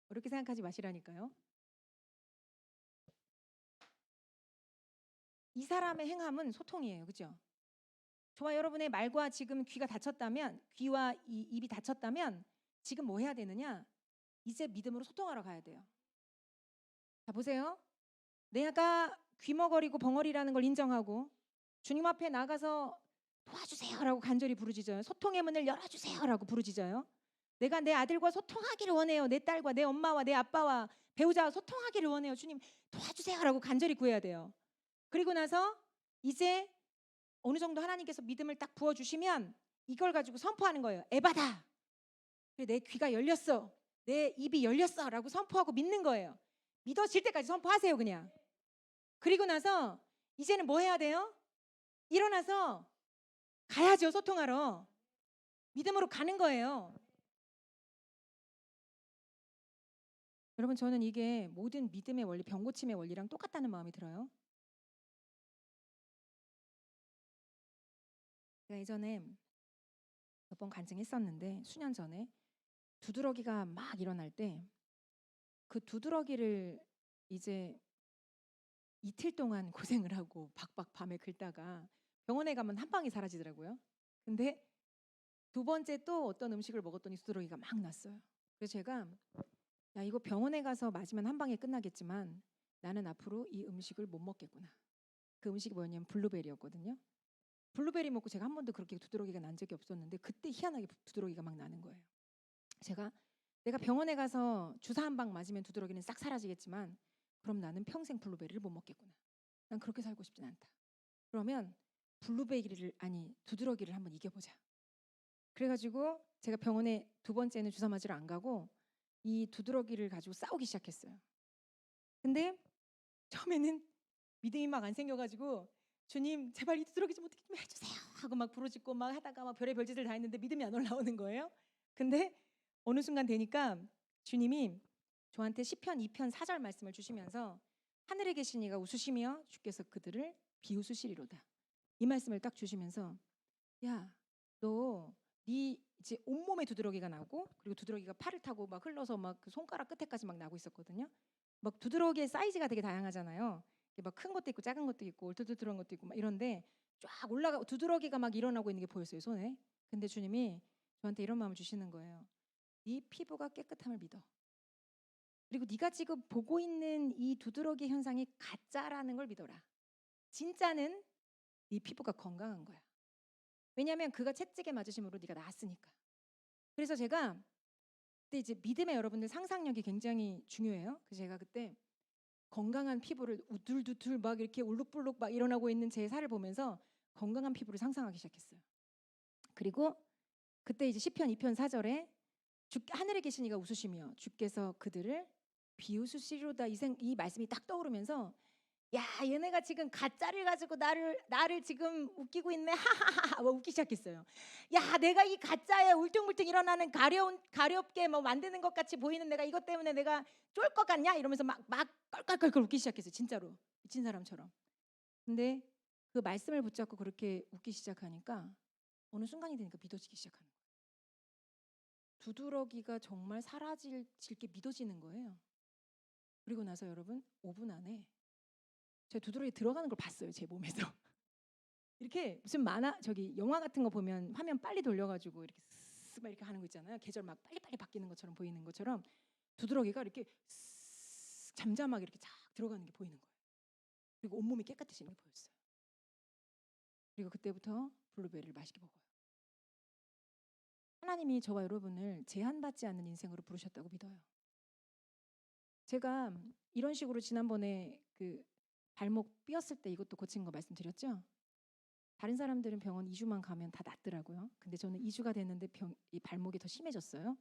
Speaker 1: 어렵게 생각하지 마시라니까요. 이 사람의 행함은 소통이에요. 그렇죠? 저와 여러분의 말과 지금 귀가 닫혔다면, 귀와 이 입이 닫혔다면 지금 뭐 해야 되느냐? 이제 믿음으로 소통하러 가야 돼요. 자, 보세요. 내가 귀머거리고 벙어리라는 걸 인정하고 주님 앞에 나가서 도와주세요라고 간절히 부르짖어요. 소통의 문을 열어주세요라고 부르짖어요. 내가 내 아들과 소통하기를 원해요. 내 딸과 내 엄마와 내 아빠와 배우자와 소통하기를 원해요. 주님 도와주세요라고 간절히 구해야 돼요. 그리고 나서 이제 어느 정도 하나님께서 믿음을 딱 부어주시면 이걸 가지고 선포하는 거예요. 에바다. 내 귀가 열렸어. 내 입이 열렸어 라고 선포하고 믿는 거예요. 믿어질 때까지 선포하세요 그냥. 그리고 나서 이제는 뭐 해야 돼요? 일어나서 가야죠. 소통하러. 믿음으로 가는 거예요. 여러분 저는 이게 모든 믿음의 원리, 병고침의 원리랑 똑같다는 마음이 들어요. 제가 예전에 몇 번 간증했었는데 수년 전에 두드러기가 막 일어날 때 그 두드러기를 이제 이틀 동안 고생을 하고 박박 밤에 긁다가 병원에 가면 한 방에 사라지더라고요. 근데 두 번째 또 어떤 음식을 먹었더니 두드러기가 막 났어요. 그래서 제가 야 이거 병원에 가서 맞으면 한 방에 끝나겠지만 나는 앞으로 이 음식을 못 먹겠구나. 그 음식이 뭐였냐면 블루베리였거든요. 블루베리 먹고 제가 한 번도 그렇게 두드러기가 난 적이 없었는데 그때 희한하게 두드러기가 막 나는 거예요. 제가 내가 병원에 가서 주사 한 방 맞으면 두드러기는 싹 사라지겠지만 그럼 나는 평생 블루베리를 못 먹겠구나. 난 그렇게 살고 싶진 않다. 그러면 블루베리를 아니 두드러기를 한번 이겨보자. 그래가지고 제가 병원에 두 번째는 주사 맞으러 안 가고 이 두드러기를 가지고 싸우기 시작했어요. 근데 처음에는 믿음이 막 안 생겨가지고 주님 제발 이 두드러기 좀 어떻게 좀 해주세요 하고 막 부르짖고 막 하다가 막 별의 별짓을 다 했는데 믿음이 안 올라오는 거예요. 근데 어느 순간 되니까 주님이 저한테 시편 2편 4절 말씀을 주시면서 하늘에 계신 이가 웃으시며 주께서 그들을 비웃으시리로다. 이 말씀을 딱 주시면서 야, 너 네 이제 온몸에 두드러기가 나고 그리고 두드러기가 팔을 타고 막 흘러서 막 그 손가락 끝에까지 막 나고 있었거든요. 막 두드러기의 사이즈가 되게 다양하잖아요. 막 큰 것도 있고 작은 것도 있고 얼토도트한 것도 있고 막 이런데 쫙 올라가 두드러기가 막 일어나고 있는 게 보였어요 손에. 근데 주님이 저한테 이런 마음을 주시는 거예요. 네 피부가 깨끗함을 믿어. 그리고 네가 지금 보고 있는 이 두드러기 현상이 가짜라는 걸 믿어라. 진짜는 네 피부가 건강한 거야. 왜냐하면 그가 채찍에 맞으심으로 네가 나았으니까. 그래서 제가 그때 이제 믿음의 여러분들 상상력이 굉장히 중요해요. 그래서 제가 그때 건강한 피부를 우둘두둘 막 이렇게 울룩불룩 막 일어나고 있는 제 살을 보면서 건강한 피부를 상상하기 시작했어요. 그리고 그때 이제 시편 2편 4절에 하늘에 계신 이가 웃으시며 주께서 그들을 비웃으시리로다 이 말씀이 딱 떠오르면서 야 얘네가 지금 가짜를 가지고 나를 지금 웃기고 있네 하하하 뭐 웃기 시작했어요. 야 내가 이 가짜에 울퉁불퉁 일어나는 가렵게 뭐 만드는 것 같이 보이는 내가 이것 때문에 내가 쫄 것 같냐 이러면서 막 껄껄껄껄 웃기 시작했어요. 진짜로 미친 사람처럼. 근데 그 말씀을 붙잡고 그렇게 웃기 시작하니까 어느 순간이 되니까 믿어지기 시작하는 거예요. 두드러기가 정말 사라질 게 믿어지는 거예요. 그리고 나서 여러분 5분 안에 제가 두드러기 들어가는 걸 봤어요. 제 몸에서. 이렇게 무슨 만화 저기 영화 같은 거 보면 화면 빨리 돌려가지고 이렇게 쓱 막 이렇게 하는 거 있잖아요. 계절 막 빨리빨리 바뀌는 것처럼 보이는 것처럼 두드러기가 이렇게 쓱 잠잠하게 이렇게 쫙 들어가는 게 보이는 거예요. 그리고 온몸이 깨끗해지는 게 보였어요. 그리고 그때부터 블루베리를 맛있게 먹어요. 하나님이 저와 여러분을 제한받지 않는 인생으로 부르셨다고 믿어요. 제가 이런 식으로 지난번에 그 발목 삐었을 때 이것도 고친 거 말씀드렸죠? 다른 사람들은 병원 2주만 가면 다 낫더라고요. 근데 저는 2주가 됐는데 이 발목이 더 심해졌어요.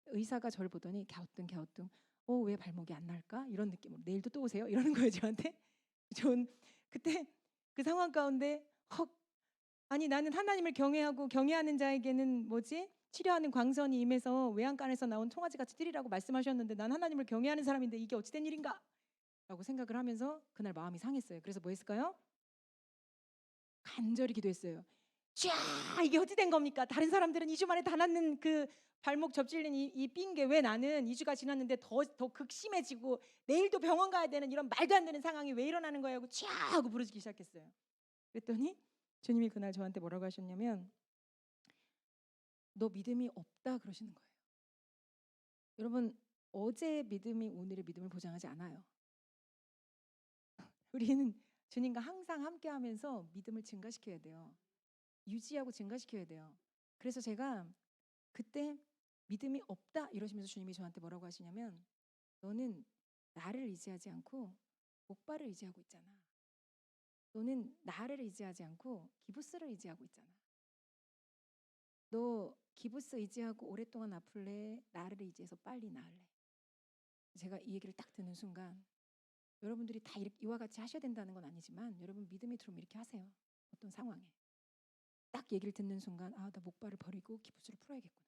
Speaker 1: 의사가 저를 보더니 갸우뚱 왜 발목이 안 나을까? 이런 느낌으로 내일도 또 오세요? 이러는 거예요 저한테. 전 그때 그 상황 가운데 아니 나는 하나님을 경외하고 경외하는 자에게는 뭐지? 치료하는 광선이 임해서 외양간에서 나온 송아지 같이 뛰리라고 말씀하셨는데 난 하나님을 경외하는 사람인데 이게 어찌된 일인가? 라고 생각을 하면서 그날 마음이 상했어요. 그래서 뭐 했을까요? 간절히 기도했어요. 쫙 이게 어찌된 겁니까? 다른 사람들은 2주 만에 다 낫는 그 발목 접질린 이 삔 게 왜 나는 2주가 지났는데 더 극심해지고 내일도 병원 가야 되는 이런 말도 안 되는 상황이 왜 일어나는 거야 하고 쫙 하고 부르짖기 시작했어요. 그랬더니 주님이 그날 저한테 뭐라고 하셨냐면 너 믿음이 없다 그러시는 거예요. 여러분 어제 믿음이 오늘의 믿음을 보장하지 않아요. 우리는 주님과 항상 함께하면서 믿음을 증가시켜야 돼요. 유지하고 증가시켜야 돼요. 그래서 제가 그때 믿음이 없다 이러시면서 주님이 저한테 뭐라고 하시냐면, 너는 나를 의지하지 않고 목발을 의지하고 있잖아. 너는 나를 의지하지 않고 기부스를 의지하고 있잖아. 너 기부스 의지하고 오랫동안 아플래? 나를 의지해서 빨리 나을래? 제가 이 얘기를 딱 듣는 순간, 여러분들이 다 이와 같이 하셔야 된다는 건 아니지만 여러분 믿음이 들어오면 이렇게 하세요. 어떤 상황에 딱 얘기를 듣는 순간, 아, 나 목발을 버리고 기부스를 풀어야겠구나.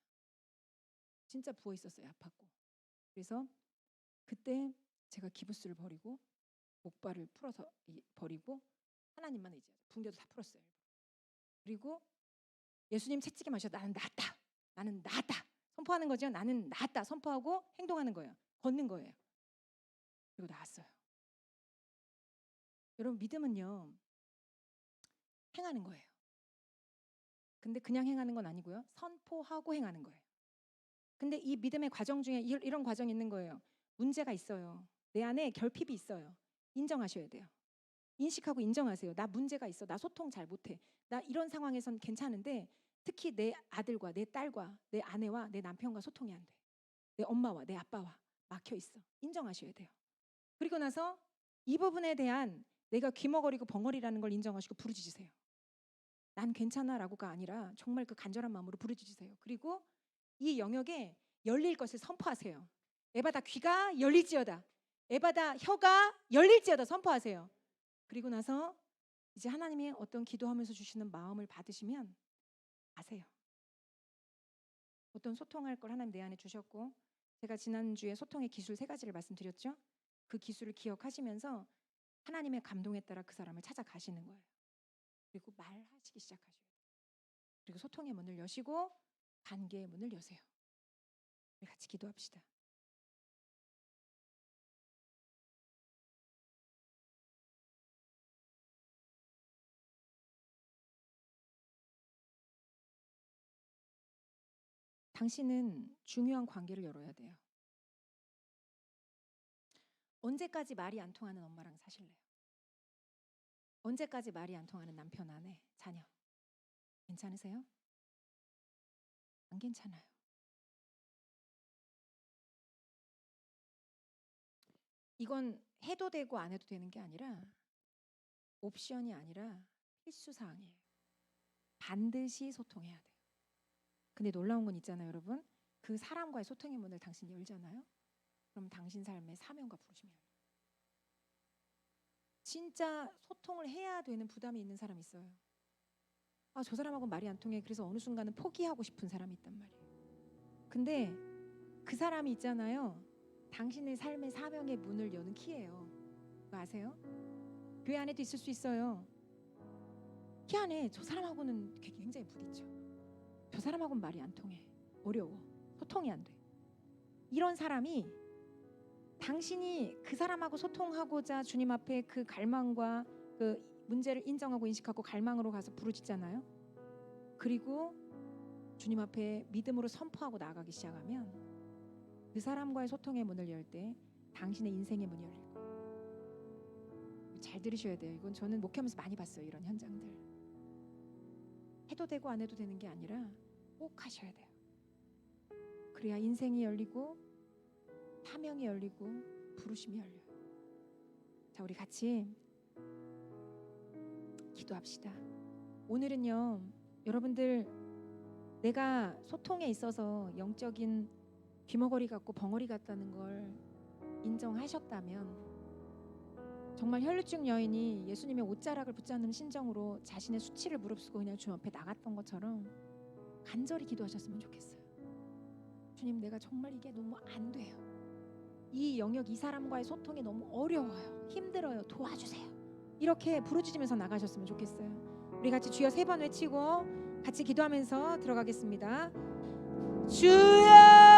Speaker 1: 진짜 부어 있었어요. 아팠고. 그래서 그때 제가 기부스를 버리고 목발을 풀어서 버리고 하나님만 의지하자. 붕대도 다 풀었어요. 그리고 예수님 채찍에 마셔. 나는 낫다. 나는 낫다. 선포하는 거죠. 나는 낫다. 선포하고 행동하는 거예요. 걷는 거예요. 그리고 나았어요. 여러분 믿음은요, 행하는 거예요. 근데 그냥 행하는 건 아니고요. 선포하고 행하는 거예요. 근데 이 믿음의 과정 중에 이런 과정이 있는 거예요. 문제가 있어요. 내 안에 결핍이 있어요. 인정하셔야 돼요. 인식하고 인정하세요. 나 문제가 있어. 나 소통 잘 못해. 나 이런 상황에선 괜찮은데 특히 내 아들과 내 딸과 내 아내와 내 남편과 소통이 안 돼. 내 엄마와 내 아빠와 막혀 있어. 인정하셔야 돼요. 그리고 나서 이 부분에 대한 내가 귀머거리고 벙어리라는 걸 인정하시고 부르짖으세요. 난 괜찮아라고가 아니라 정말 그 간절한 마음으로 부르짖으세요. 그리고 이 영역에 열릴 것을 선포하세요. 에바다 귀가 열릴지어다. 에바다 혀가 열릴지어다 선포하세요. 그리고 나서 이제 하나님이 어떤 기도하면서 주시는 마음을 받으시면 아세요. 어떤 소통할 걸 하나님 내 안에 주셨고, 제가 지난주에 소통의 기술 3가지를 말씀드렸죠. 그 기술을 기억하시면서 하나님의 감동에 따라 그 사람을 찾아가시는 거예요. 그리고 말하시기 시작하셔요. 그리고 소통의 문을 여시고 관계의 문을 여세요. 우리 같이 기도합시다. 당신은 중요한 관계를 열어야 돼요. 언제까지 말이 안 통하는 엄마랑 사실래요? 언제까지 말이 안 통하는 남편, 아내, 자녀? 괜찮으세요? 안 괜찮아요. 이건 해도 되고 안 해도 되는 게 아니라 옵션이 아니라 필수 사항이에요. 반드시 소통해야 돼요. 근데 놀라운 건 있잖아요, 여러분. 그 사람과의 소통의 문을 당신이 열잖아요. 그럼 당신 삶에 사명과 부르심이 열려요. 진짜 소통을 해야 되는 부담이 있는 사람이 있어요. 아, 저 사람하고 말이 안 통해. 그래서 어느 순간은 포기하고 싶은 사람이 있단 말이에요. 근데 그 사람이 있잖아요. 당신의 삶의 사명의 문을 여는 키예요. 그거 아세요? 교회 안에도 있을 수 있어요. 키 안에 저 사람하고는 굉장히 부딪혀. 저 사람하고는 말이 안 통해. 어려워. 소통이 안 돼. 이런 사람이 당신이 그 사람하고 소통하고자 주님 앞에 그 갈망과 그 문제를 인정하고 인식하고 갈망으로 가서 부르짖잖아요. 그리고 주님 앞에 믿음으로 선포하고 나아가기 시작하면 그 사람과의 소통의 문을 열 때 당신의 인생의 문이 열릴 거예요. 잘 들으셔야 돼요. 이건 저는 목회하면서 많이 봤어요. 이런 현장들. 해도 되고 안 해도 되는 게 아니라 꼭 하셔야 돼요. 그래야 인생이 열리고 사명이 열리고 부르심이 열려요. 자, 우리 같이 기도합시다. 오늘은요, 여러분들 내가 소통에 있어서 영적인 귀머거리 같고 벙어리 같다는 걸 인정하셨다면, 정말 혈루증 여인이 예수님의 옷자락을 붙잡는 심정으로 자신의 수치를 무릅쓰고 그냥 주님 앞에 나갔던 것처럼 간절히 기도하셨으면 좋겠어요. 주님, 내가 정말 이게 너무 안 돼요. 이 영역, 이 사람과의 소통이 너무 어려워요. 힘들어요. 도와주세요. 이렇게 부르짖으면서 나가셨으면 좋겠어요. 우리 같이 주여 3번 외치고 같이 기도하면서 들어가겠습니다. 주여!